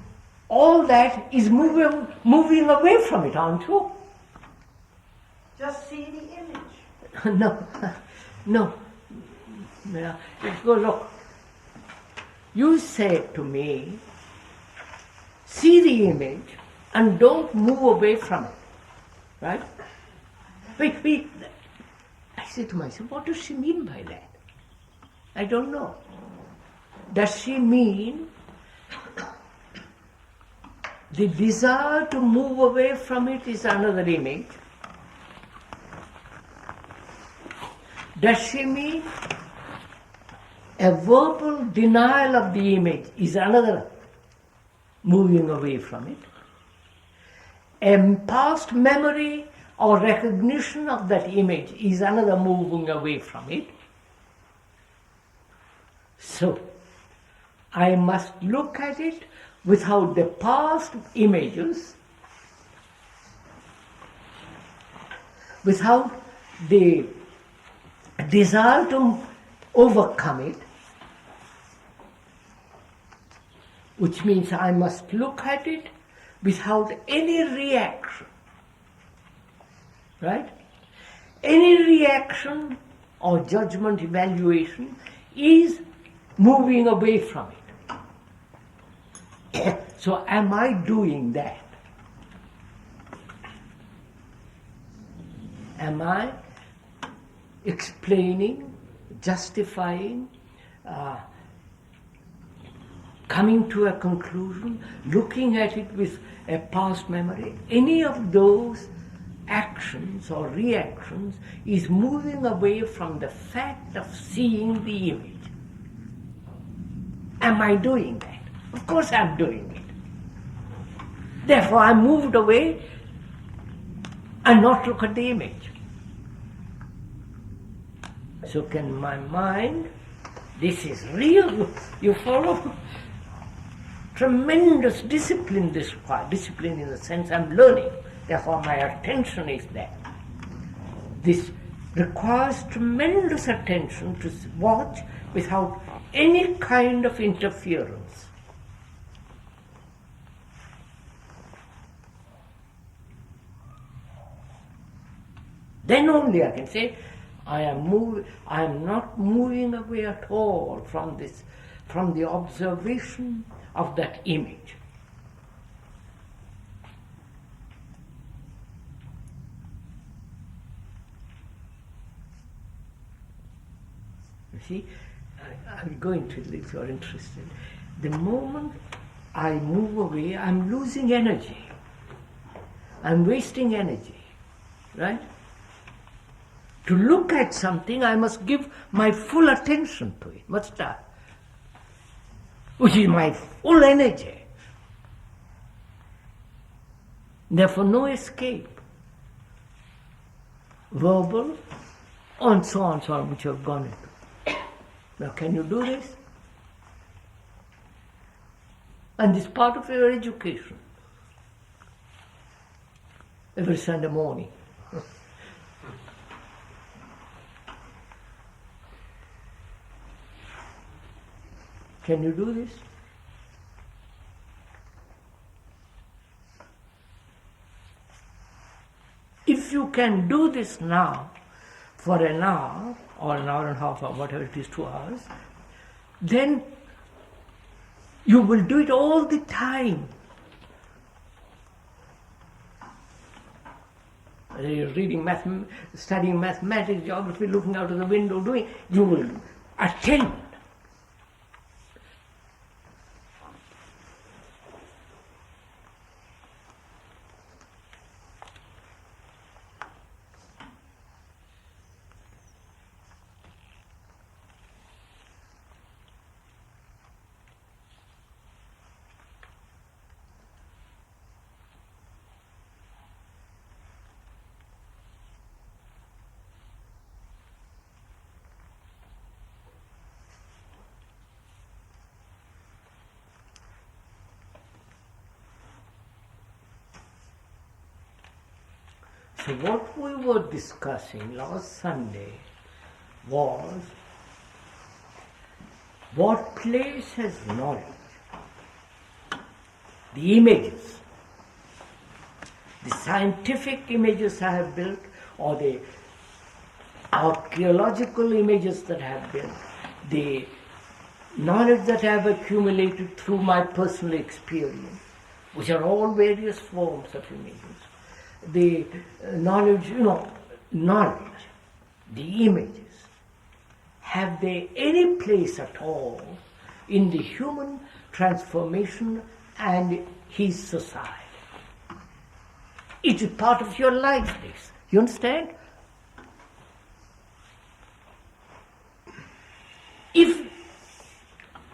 All that is moving away from it, aren't you? Just see the image. No. Look, you said to me, see the image and don't move away from it. Right? Wait. I said to myself, what does she mean by that? I don't know. Does she mean the desire to move away from it is another image? Does she mean a verbal denial of the image is another moving away from it? A past memory or recognition of that image is another moving away from it. So, I must look at it without the past images, without the desire to overcome it, which means I must look at it without any reaction, right? Any reaction or judgment, evaluation is moving away from it. So am I doing that? Am I explaining, justifying, coming to a conclusion, looking at it with a past memory? Any of those actions or reactions is moving away from the fact of seeing the image. Am I doing that? Of course I'm doing it. Therefore I moved away and not look at the image. So can my mind, this is real, you follow? Tremendous discipline this requires. Discipline in the sense I'm learning, therefore my attention is there. This requires tremendous attention to watch without any kind of interference. Then only I can say, I am not moving away at all from this, from the observation of that image. You see, I'm going to, if you're interested. The moment I move away, I'm losing energy. I'm wasting energy, right? To look at something, I must give my full attention to it, must I? Which is my full energy. Therefore, no escape. Verbal, and so on, which you have gone into. Now, can you do this? And this is part of your education. Every Sunday morning. Can you do this? If you can do this now for an hour or an hour and a half or whatever it is, 2 hours, then you will do it all the time. You're reading, studying mathematics, geography, looking out of the window, doing, you will attend. So what we were discussing last Sunday was what place has knowledge, the images, the scientific images I have built, or the archaeological images that I have built, the knowledge that I have accumulated through my personal experience, which are all various forms of images. The knowledge, the images, have they any place at all in the human transformation and his society? It is part of your life, this. You understand? If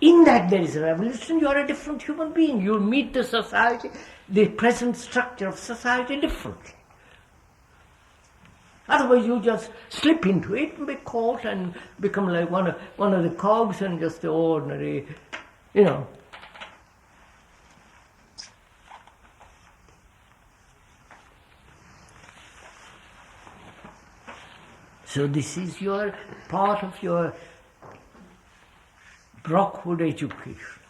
in that there is a revolution, you are a different human being. You meet the society, the present structure of society differently. Otherwise you just slip into it and be caught and become like one of the cogs and just the ordinary, So this is your part of your Brockwood education,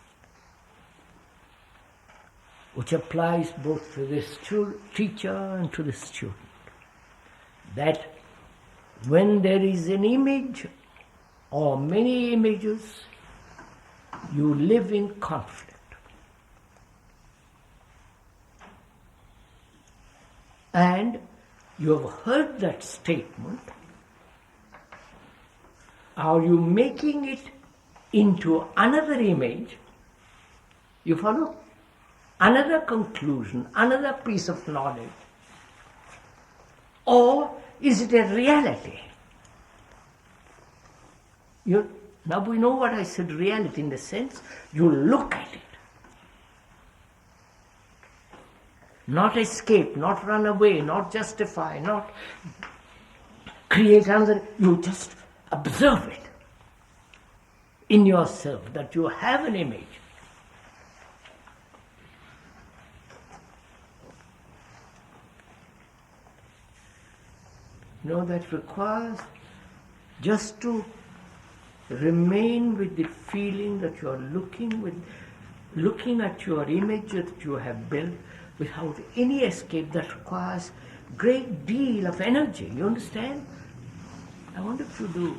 which applies both to the teacher and to the student. That when there is an image or many images, you live in conflict. And you have heard that statement. Are you making it into another image? You follow? Another conclusion, another piece of knowledge. Or is it a reality? Now we know what I said, reality, in the sense you look at it. Not escape, not run away, not justify, not create another. You just observe it in yourself, that you have an image. That requires just to remain with the feeling that you are looking at your image that you have built without any escape. That requires great deal of energy. You understand? I wonder if you do.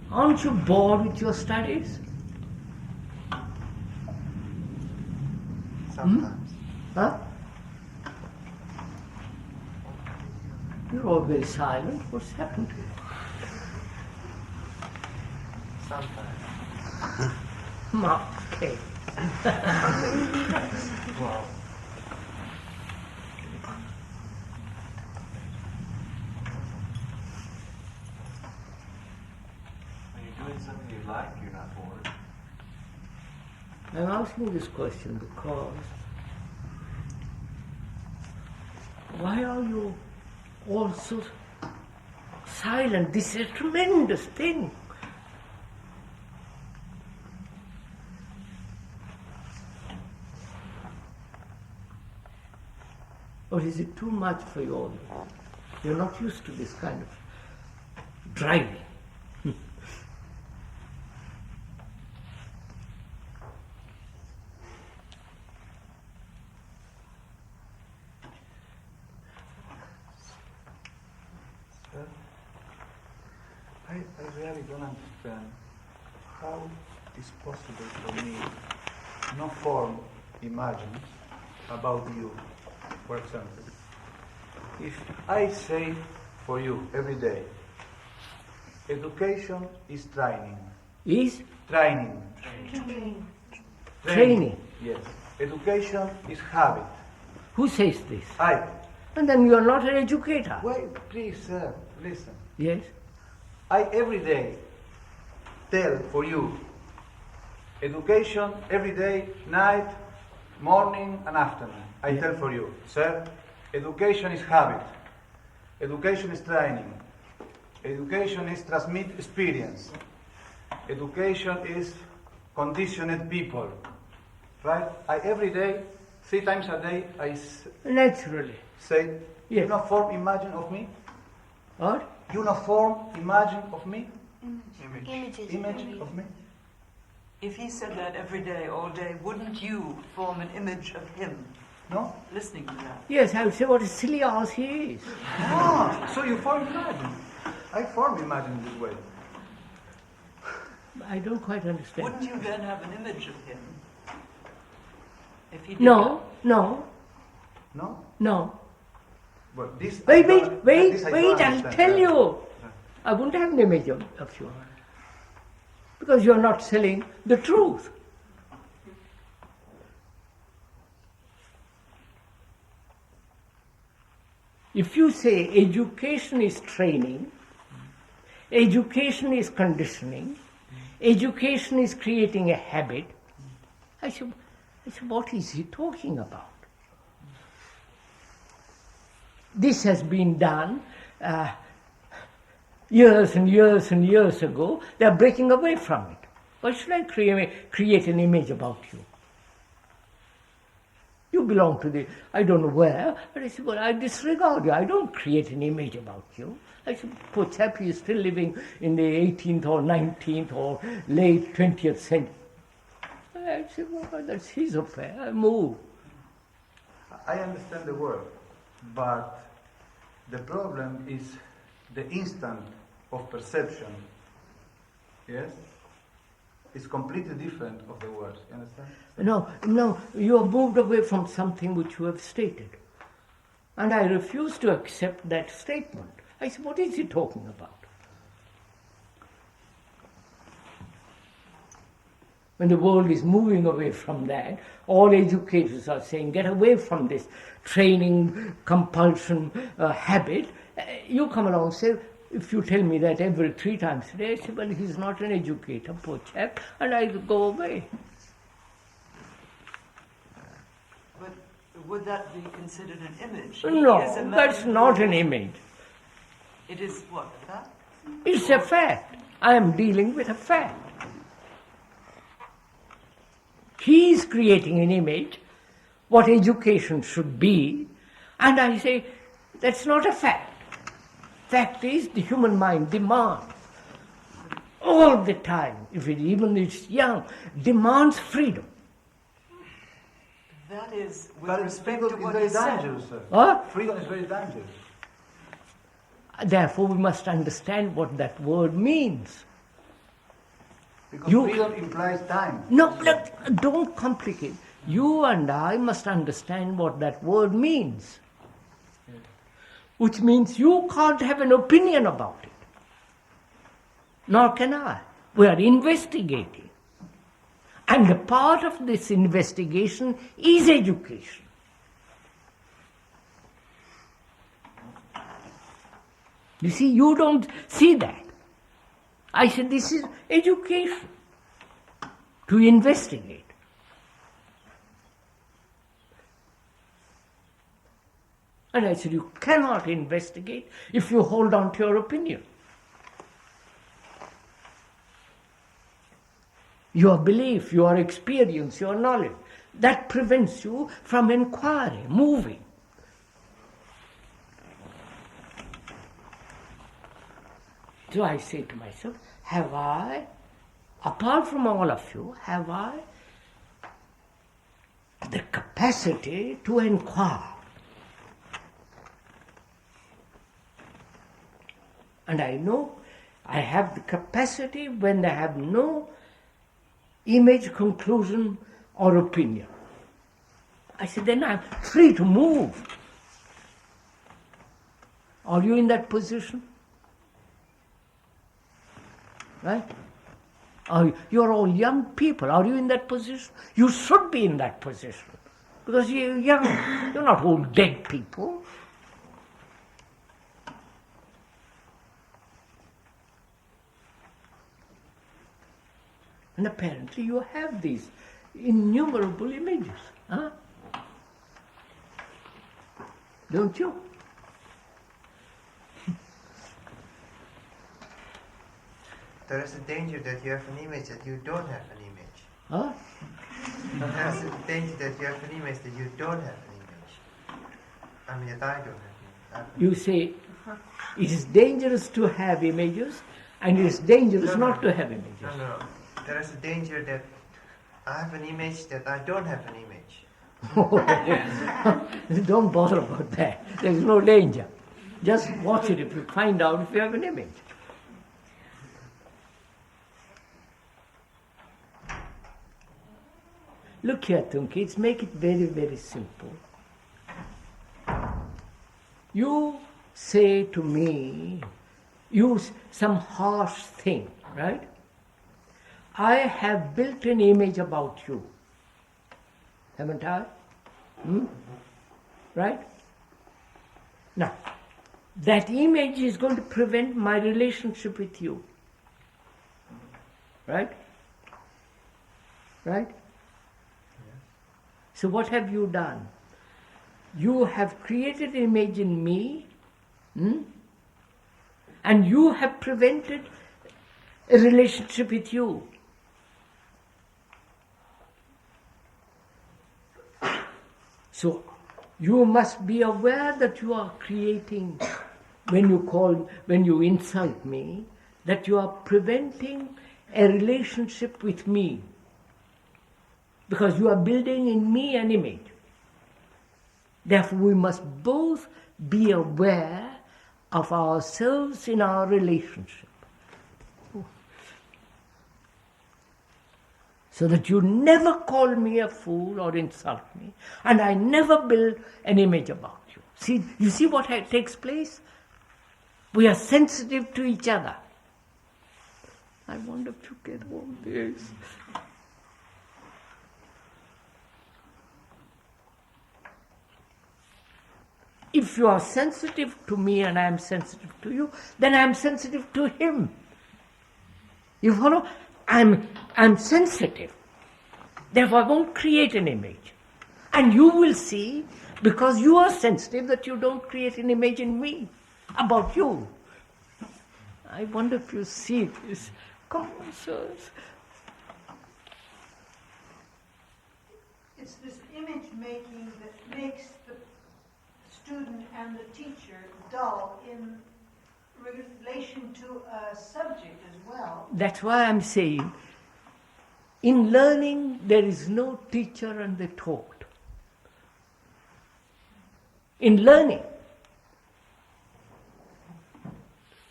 Aren't you bored with your studies? Sometimes. Huh? You're all very silent. What's happened to you? Sometimes. Okay. Wow. When you're doing something you like, you're not bored. I'm asking this question because why are you all so silent? This is a tremendous thing. Or is it too much for you all? You're not used to this kind of driving. I really don't understand how it is possible for me no form imagines about you. For example, if I say for you every day, education is training. Is? Training. Training. Yes. Education is habit. Who says this? I. And then you are not an educator. Wait, please, sir, listen. Yes. I every day tell for you, education every day, night, morning and afternoon. I tell for you, sir, education is habit, education is training, education is transmit experience, education is conditioned people, right? I every day, 3 times a day, I naturally say, yes. Uniform imagine of me. What? Uniform imagine of me. Image of me. If he said that every day, all day, wouldn't you form an image of him? No? Listening to that. Yes, I would say what a silly ass he is. Ah, so you form imagine. I form imagine this way. I don't quite understand. Wouldn't you then have an image of him? If he did No. No? Well, this Wait, this I don't I'll understand. tell you. I wouldn't have an image of you. Because you're not selling the truth. If you say education is training, education is conditioning, education is creating a habit, I said, what is he talking about? This has been done years and years and years ago, they are breaking away from it. Why should I create an image about you? You belong to the, I don't know where, but I said, well, I disregard you. I don't create an image about you. I said, poor chap, he is still living in the 18th or 19th or late 20th century. I said, well, that's his affair. I move. I understand the word, but the problem is the instant of perception. Yes? It's completely different of the words. You understand? No, you have moved away from something which you have stated. And I refuse to accept that statement. I said, what is he talking about? When the world is moving away from that, all educators are saying, get away from this training, compulsion, habit. You come along and say, if you tell me that every 3 times a day, I say, well, he's not an educator, poor chap, and I go away. But would that be considered an image? No, that's not an image. It is what, a fact? It's a fact. I am dealing with a fact. He is creating an image, what education should be, and I say, that's not a fact. Fact is, the human mind demands, all the time, if it even is young, demands freedom. That is, with But respect freedom to what is you very said. dangerous, sir. What? Freedom is very dangerous. Therefore, we must understand what that word means. Because freedom implies time. No, look, don't complicate. You and I must understand what that word means. Which means you can't have an opinion about it. Nor can I. We are investigating. And a part of this investigation is education. You see, you don't see that. I said, this is education. To investigate. And I said, you cannot investigate if you hold on to your opinion. Your belief, your experience, your knowledge, that prevents you from inquiry, moving. So I say to myself, have I, apart from all of you, have I the capacity to inquire? And I know I have the capacity when I have no image, conclusion, or opinion. I said, then I'm free to move. Are you in that position? Right? You're all young people. Are you in that position? You should be in that position. Because you're young. You're not all dead people. And apparently you have these innumerable images. Huh? Don't you? There is a danger that you have an image that you don't have an image. Huh? There is a danger that you have an image that you don't have an image. I mean, that I don't have an image. You say it is dangerous to have images and it is dangerous not to have images. No. There is a danger that I have an image that I don't have an image. Don't bother about that. There is no danger. Just watch it if you find out if you have an image. Look here, Tunkids, make it very, very simple. You say to me, use some harsh thing, right? I have built an image about you. Haven't I? Right? Now, that image is going to prevent my relationship with you. Right? Right? So what have you done? You have created an image in me And you have prevented a relationship with you. So you must be aware that you are creating, when you insult me, that you are preventing a relationship with me. Because you are building in me an image. Therefore, we must both be aware of ourselves in our relationship. So that you never call me a fool or insult me, and I never build an image about you. See, you see what takes place? We are sensitive to each other. I wonder if you get all this. If you are sensitive to me and I am sensitive to you, then I am sensitive to him. You follow? I'm sensitive. Therefore, I won't create an image. And you will see, because you are sensitive, that you don't create an image in me about you. I wonder if you see this. Come on, sirs. It's this image making that makes the student and the teacher dull in relation to a subject as well. That's why I'm saying, in learning, there is no teacher and the taught. In learning,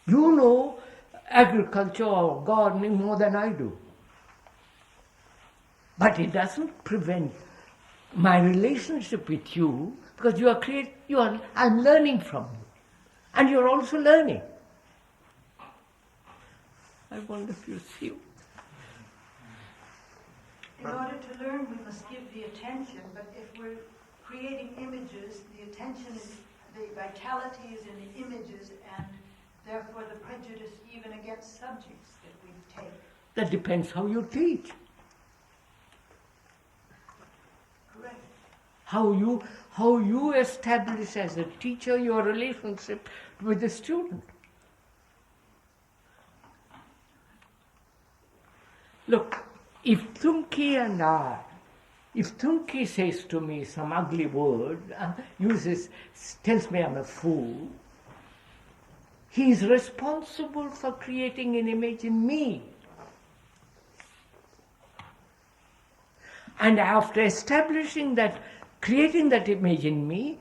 you know agriculture or gardening more than I do. But it doesn't prevent my relationship with you, because I'm learning from you. And you're also learning. I wonder if you see. In order to learn, we must give the attention, but if we're creating images, the attention is, the vitality is in the images, and therefore the prejudice even against subjects that we take. That depends how you teach. Correct. How you establish as a teacher your relationship with the student. Look, if Tunki says to me some ugly word, tells me I'm a fool, he is responsible for creating an image in me. And after establishing that, creating that image in me,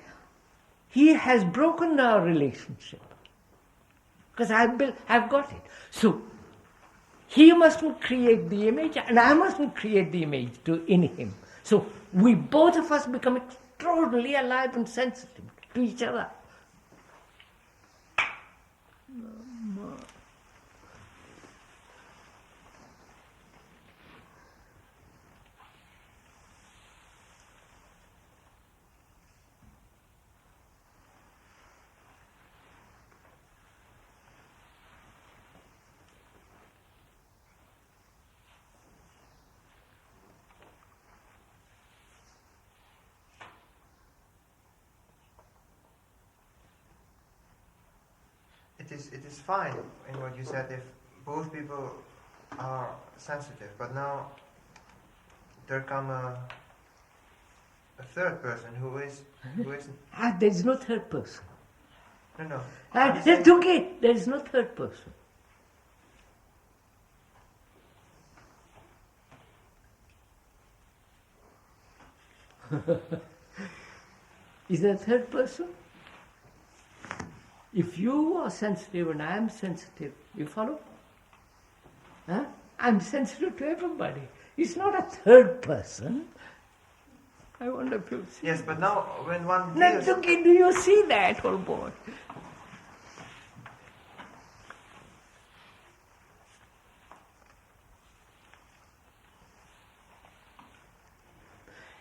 he has broken our relationship. Because I've got it. So, he mustn't create the image, and I mustn't create the image in him. So, we both of us become extraordinarily alive and sensitive to each other. It is fine in what you said if both people are sensitive, but now there come a third person who isn't. There is no third person. No. That's okay. There is no third person. Is there a third person? If you are sensitive and I am sensitive, you follow? I'm sensitive to everybody. It's not a third person. I wonder if you see. Yes, but now when one That's okay. Do you see that, old boy?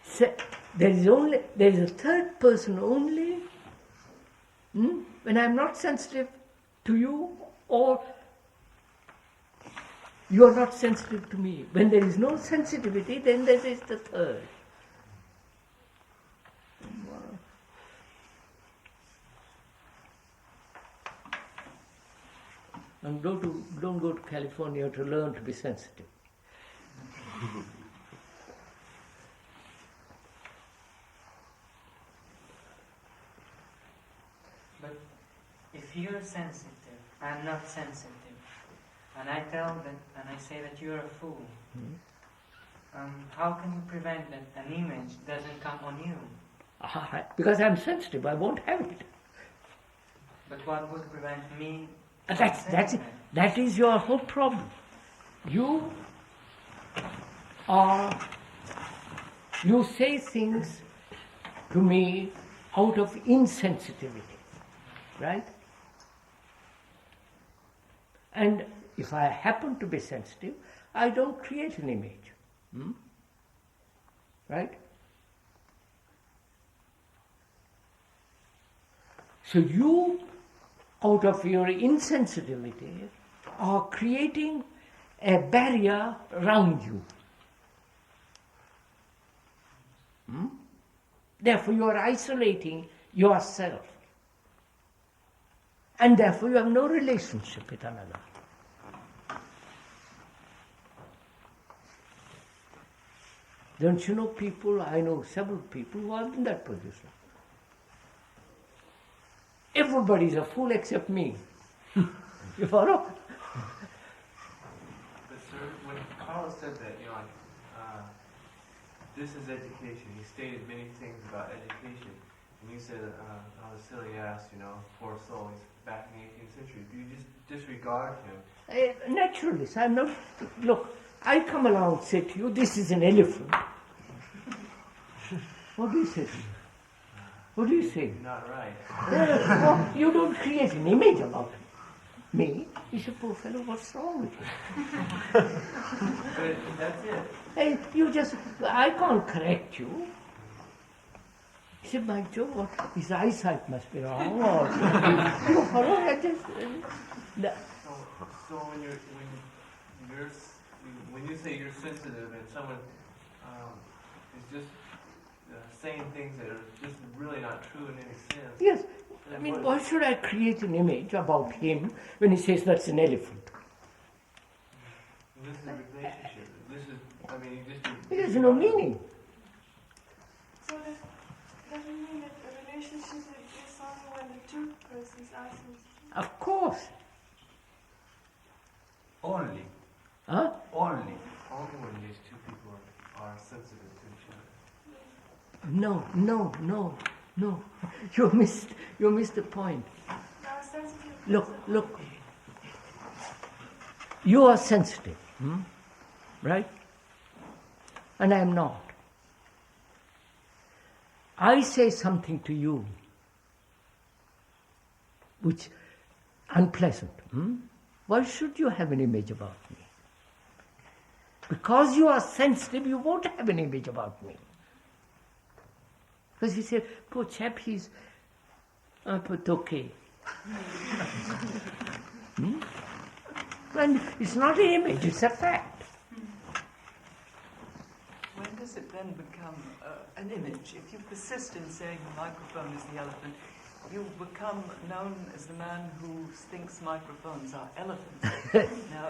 So, there is a third person only when I'm not sensitive to you, or you're not sensitive to me. When there is no sensitivity, then there is the third. And don't go to California to learn to be sensitive. But if you're sensitive, I'm not sensitive, and I say that you're a fool, how can you prevent that an image doesn't come on you? Because I'm sensitive, I won't have it. But what would prevent me? That is your whole problem. You say things to me out of insensitivity, right? And if I happen to be sensitive, I don't create an image. Right? So you, out of your insensitivity, are creating a barrier around you. Therefore you are isolating yourself. And therefore you have no relationship with another. Don't you know people, I know several people who are in that position. Everybody is a fool except me. You follow? But sir, when Carl said that, this is education, he stated many things about education. And you said, I was silly ass, poor soul, he's back in the 18th century. Do you just disregard him? Naturalist, I'm not. Look, I come along and say to you, this is an elephant. What do you say to me? What do you say? You're not right. You don't create an image about me. You say, poor fellow, what's wrong with you? But that's it. Hey, I can't correct you. He said, my Joe, his eyesight must be wrong. Or, you follow? So when you say you're sensitive and someone is just saying things that are just really not true in any sense. Yes. I mean, why should I create an image about him when he says that's an elephant? This is a relationship. It has no meaning. So that doesn't mean that the relationship exists only when the two persons are sensitive? Of course. Only. Huh? Only. Only when these two people are sensitive to each other. No. You missed the point. Look. You are sensitive, right? And I am not. I say something to you which unpleasant. Why should you have an image about me? Because you are sensitive, you won't have an image about me. Because you say, poor chap, he's okay. And it's not an image, it's a fact. When does it then become an image? If you persist in saying the microphone is the elephant, you become known as the man who thinks microphones are elephants. Now,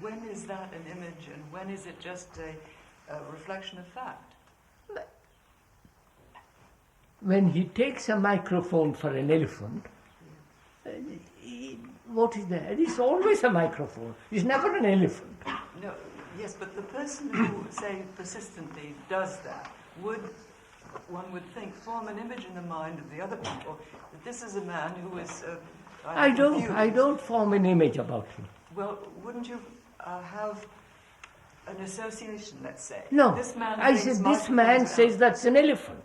when is that an image, and when is it just a reflection of fact? When he takes a microphone for an elephant, what is there? It's always a microphone. It's never an elephant. No, yes, but the person who, say, persistently does that one would think, form an image in the mind of the other people that this is a man who is. I don't form an image about him. Well, wouldn't you have an association? Let's say. No, this man I said this man says that's an elephant.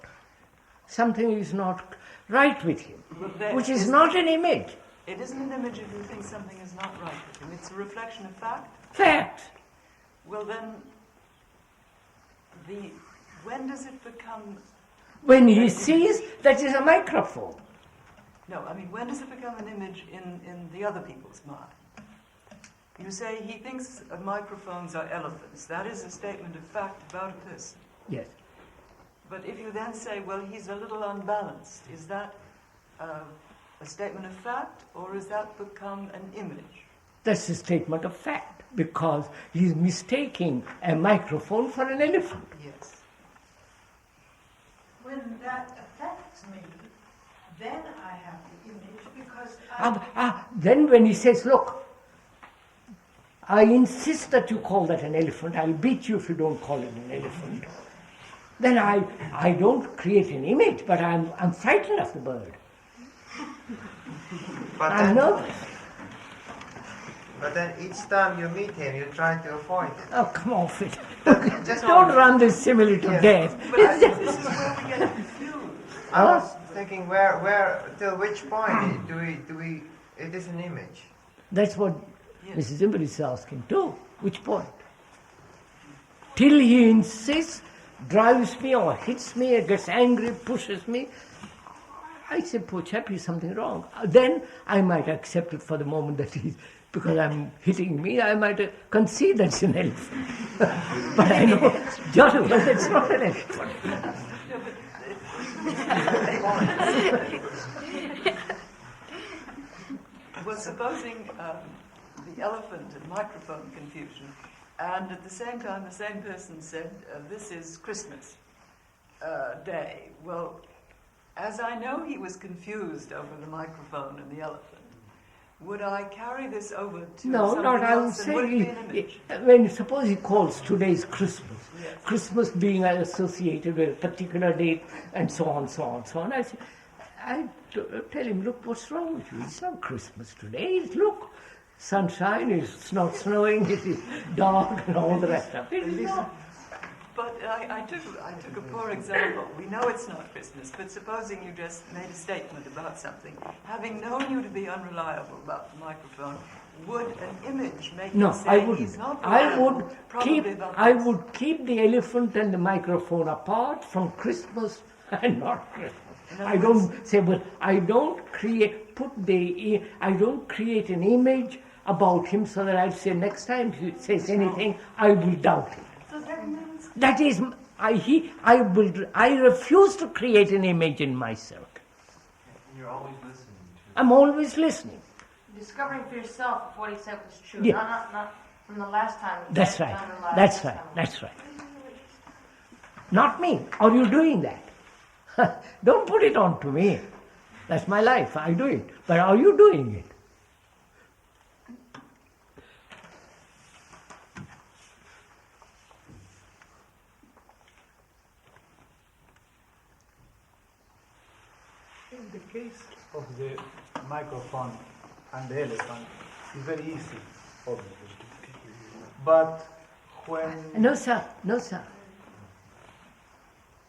Something is not right with him, which is not an image. It isn't an image if you think something is not right with him. It's a reflection of fact. Fact. Well, then, when does it become? When he sees that is a microphone. No, I mean, when does it become an image in the other people's mind? You say he thinks microphones are elephants. That is a statement of fact about a person. Yes. But if you then say, well, he's a little unbalanced, is that a statement of fact, or has that become an image? That's a statement of fact, because he's mistaking a microphone for an elephant. Yes. When that affects me, then I have the image because Then when he says, look, I insist that you call that an elephant, I'll beat you if you don't call it an elephant, then I don't create an image, but I'm frightened of the bird. I'm nervous. But then each time you meet him, you try to avoid it. Oh, come off it. Just don't run this simile to death. But this is where we get confused. I was thinking, where, till which point do we? It is an image. That's what Mrs. Zimmer is asking too. Which point? Till he insists, drives me or hits me, or gets angry, pushes me, I say, poor chap, he's something wrong. Then I might accept it for the moment that he's, because I'm hitting me, I might concede that's an elephant. But I know, judgement, it's not an elephant. Well, supposing the elephant and microphone confusion, and at the same time the same person said, this is Christmas Day. Well, as I know he was confused over the microphone and the elephant, would I carry this over to something I would else, and would it be an image? When suppose he calls today's Christmas, Christmas being associated with a particular date, and so on, so on, so on. I tell him, look, what's wrong with you? It's not Christmas today. Look, sunshine, it's not snowing, it is dark, and all the rest of it. It's not. But I took a poor example. We know it's not Christmas, but supposing you just made a statement about something, having known you to be unreliable about the microphone, would an image make you say he's not reliable? I would keep the elephant and the microphone apart from Christmas and not Christmas. I don't say, well, I don't create an image about him so that I'll say next time he says anything, I will doubt it. So that means that is, I refuse to create an image in myself. You're always listening. I'm always listening. Discovering for yourself if what he said was true, Yeah. not from the last time. That's right. That's right. That's right. Not me. Are you doing that? Don't put it on to me. That's my life. I do it. But are you doing it? In the case of the microphone and the elephant, it's very easy, obviously. But when... No, sir. No, sir.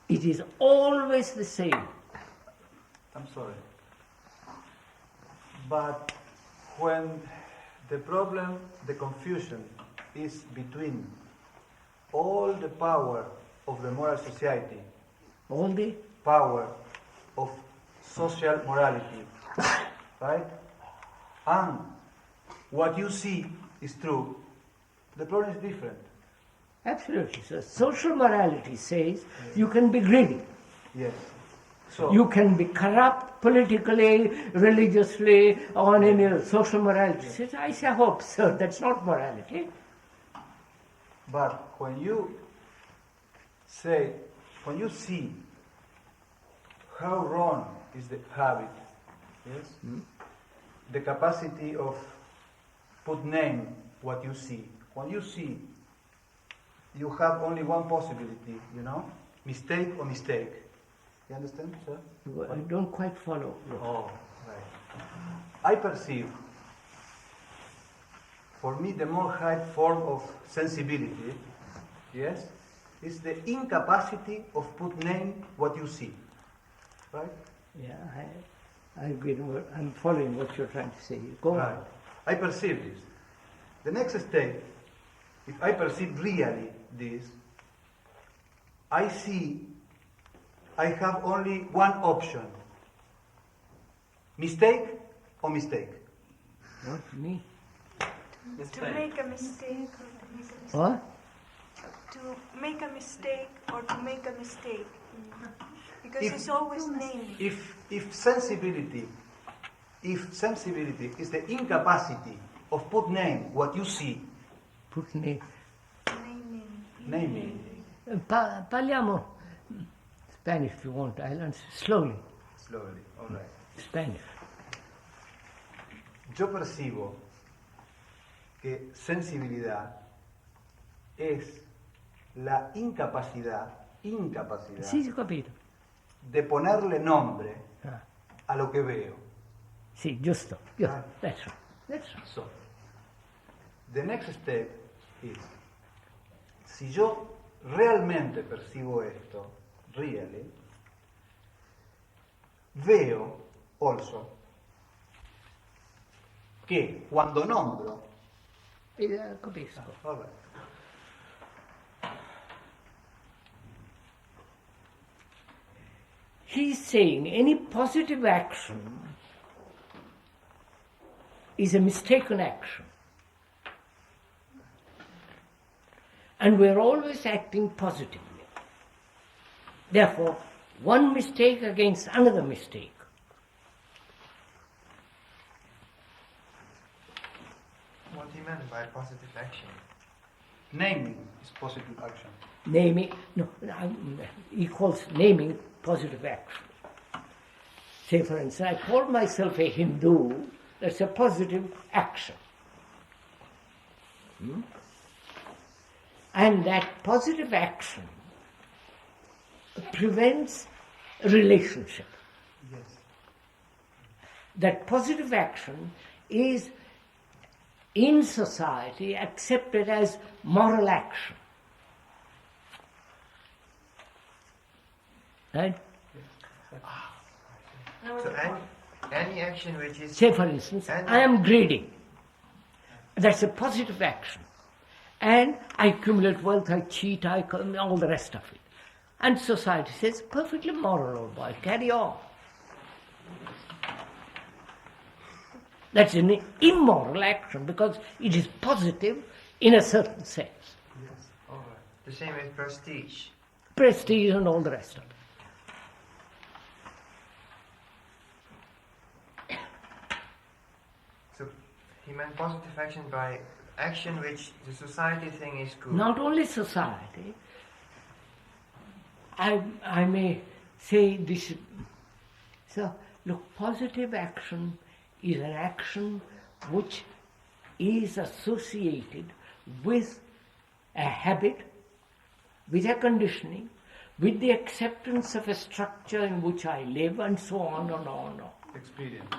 It is always the same. I'm sorry. But when the problem, the confusion, is between all the power of the moral society, all the power of social morality, right? And what you see is true, the problem is different. Absolutely, sir. Social morality says you can be greedy. Yes. So you can be corrupt politically, religiously, on any social morality. Says, I say, I hope, sir, that's not morality. But when you see how wrong is the habit, yes, the capacity of put name what you see. When you see, you have only one possibility, mistake or mistake. You understand, sir? I don't quite follow. Oh, right. I perceive, for me, the more high form of sensibility, yes, is the incapacity of put name what you see. Right? Yeah, I agree. I'm following what you're trying to say. Go on. I perceive this. The next step, if I perceive really this, I see I have only one option. Mistake or mistake? Not me. To make a mistake. What? To make a mistake or to make a mistake. Because it's always named. If sensibility if sensibility is the incapacity of put name what you see, put name, naming. Parliamo Spanish if you want. I'll answer slowly. Slowly, all right. Spanish. Yo percibo que sensibilidad es la incapacidad Sì, ho capito. de ponerle nombre a lo que veo. Sì, giusto. That's right. That's right. So, the next step is, si yo realmente percibo esto, really, veo also que cuando nombro, Capisco. all right, He's saying any positive action is a mistaken action. And we're always acting positively. Therefore, one mistake against another mistake. What he meant by positive action? naming is positive action. Naming, no, he calls naming positive action. Say, for instance, I call myself a Hindu, that's a positive action. And that positive action prevents a relationship. Yes. That positive action is in society accepted as moral action. Right? So any action which is... Say, for instance, I am greedy. That's a positive action. And I accumulate wealth, I cheat, all the rest of it. And society says, perfectly moral, old boy, carry on. That's an immoral action because it is positive in a certain sense. Yes, all right. The same with prestige. Prestige and all the rest of it. So he meant positive action by action which the society thinks is good. Not only society, I may say this. So, look, positive action is an action which is associated with a habit, with a conditioning, with the acceptance of a structure in which I live, and so on and on and on. Experience.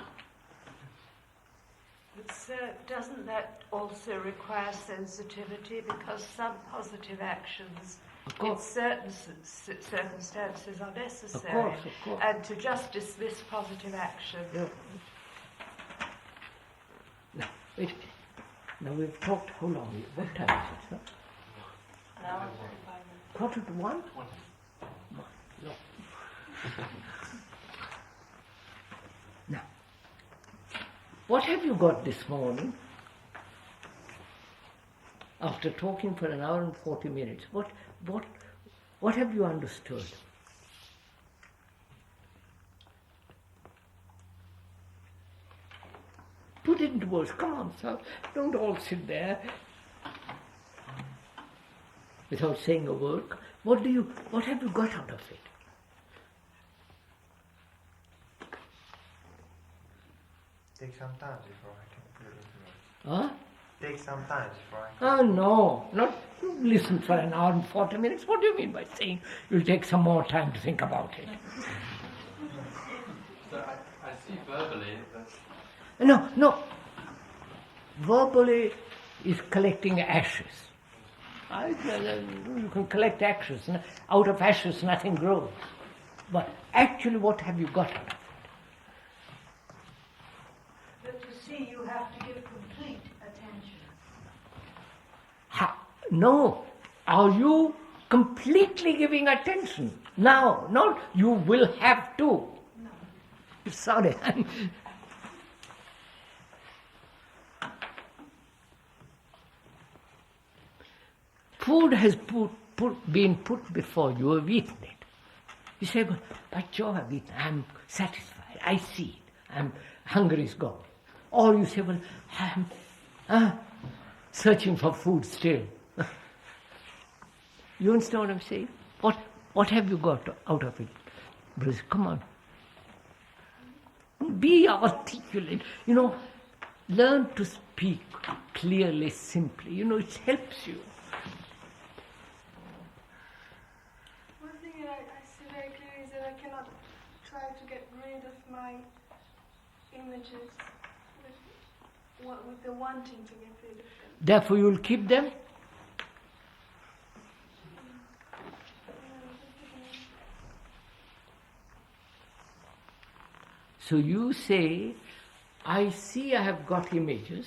But doesn't that also require sensitivity? Because some positive actions in certain circumstances are necessary. Of course. And to just dismiss positive action... Yeah. Now, wait. Now we've talked, how long? What time is it, sir? Now, 1:45. No. Now, what have you got this morning? After talking for 1 hour and 40 minutes, what have you understood? Put it into words. Come on, sir. Don't all sit there without saying a word. What have you got out of it? Take some time before I can put it into words. Huh? Take some time before I can... Oh, no. Not listen for 1 hour and 40 minutes. What do you mean by saying you'll take some more time to think about it? So I see verbally that... No. Verbally is collecting ashes. You can collect ashes. Out of ashes, nothing grows. But actually, what have you got out of it? But to see, you have to give complete attention. No. Are you completely giving attention? No, not you will have to. No. Sorry. Food has been put before you, you have eaten it. You say, but Joe, I've eaten, I'm satisfied, I see it, hunger is gone. Or you say, well, I'm searching for food still. You understand what I'm saying? What have you got out of it? Bruce, come on. Be articulate. Learn to speak clearly, simply. It helps you. One thing that I see very clearly is that I cannot try to get rid of my images with the wanting to get rid of them. Therefore you will keep them? So you say, I see I have got images,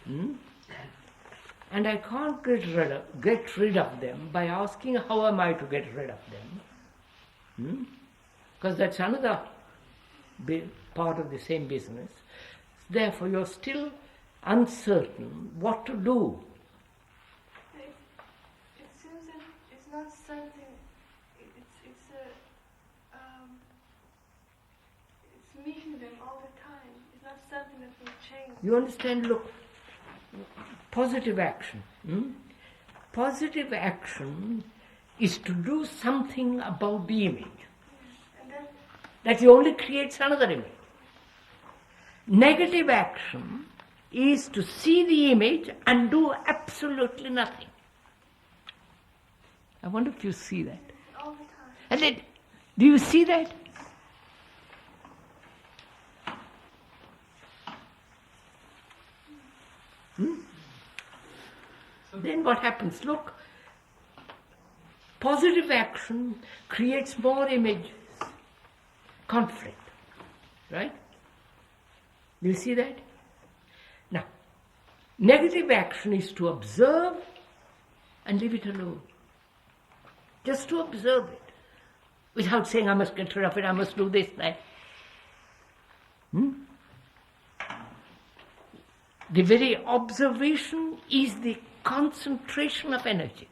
and I can't get rid of them by asking how am I to get rid of them. Because that's another part of the same business. Therefore you're still uncertain what to do. It seems that it's not something, it's meeting them all the time. It's not something that will change. You understand? Look, positive action. Positive action is to do something about the image. And then That only creates another image. Negative action is to see the image and do absolutely nothing. I wonder if you see that. all the time. And then, do you see that? Then what happens? Look, positive action creates more images, conflict, right? Do you see that? Now, negative action is to observe and leave it alone. Just to observe it, without saying I must get rid of it, I must do this, that. The very observation is the concentration of energy,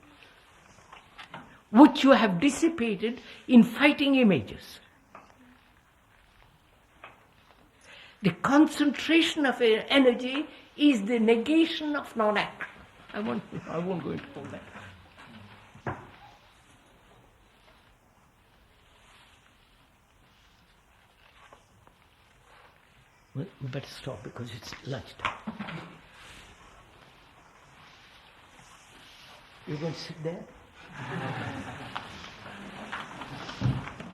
which you have dissipated in fighting images. The concentration of energy is the negation of non-action. I won't go into all that. Well, we better stop because it's lunchtime. You're going to sit there?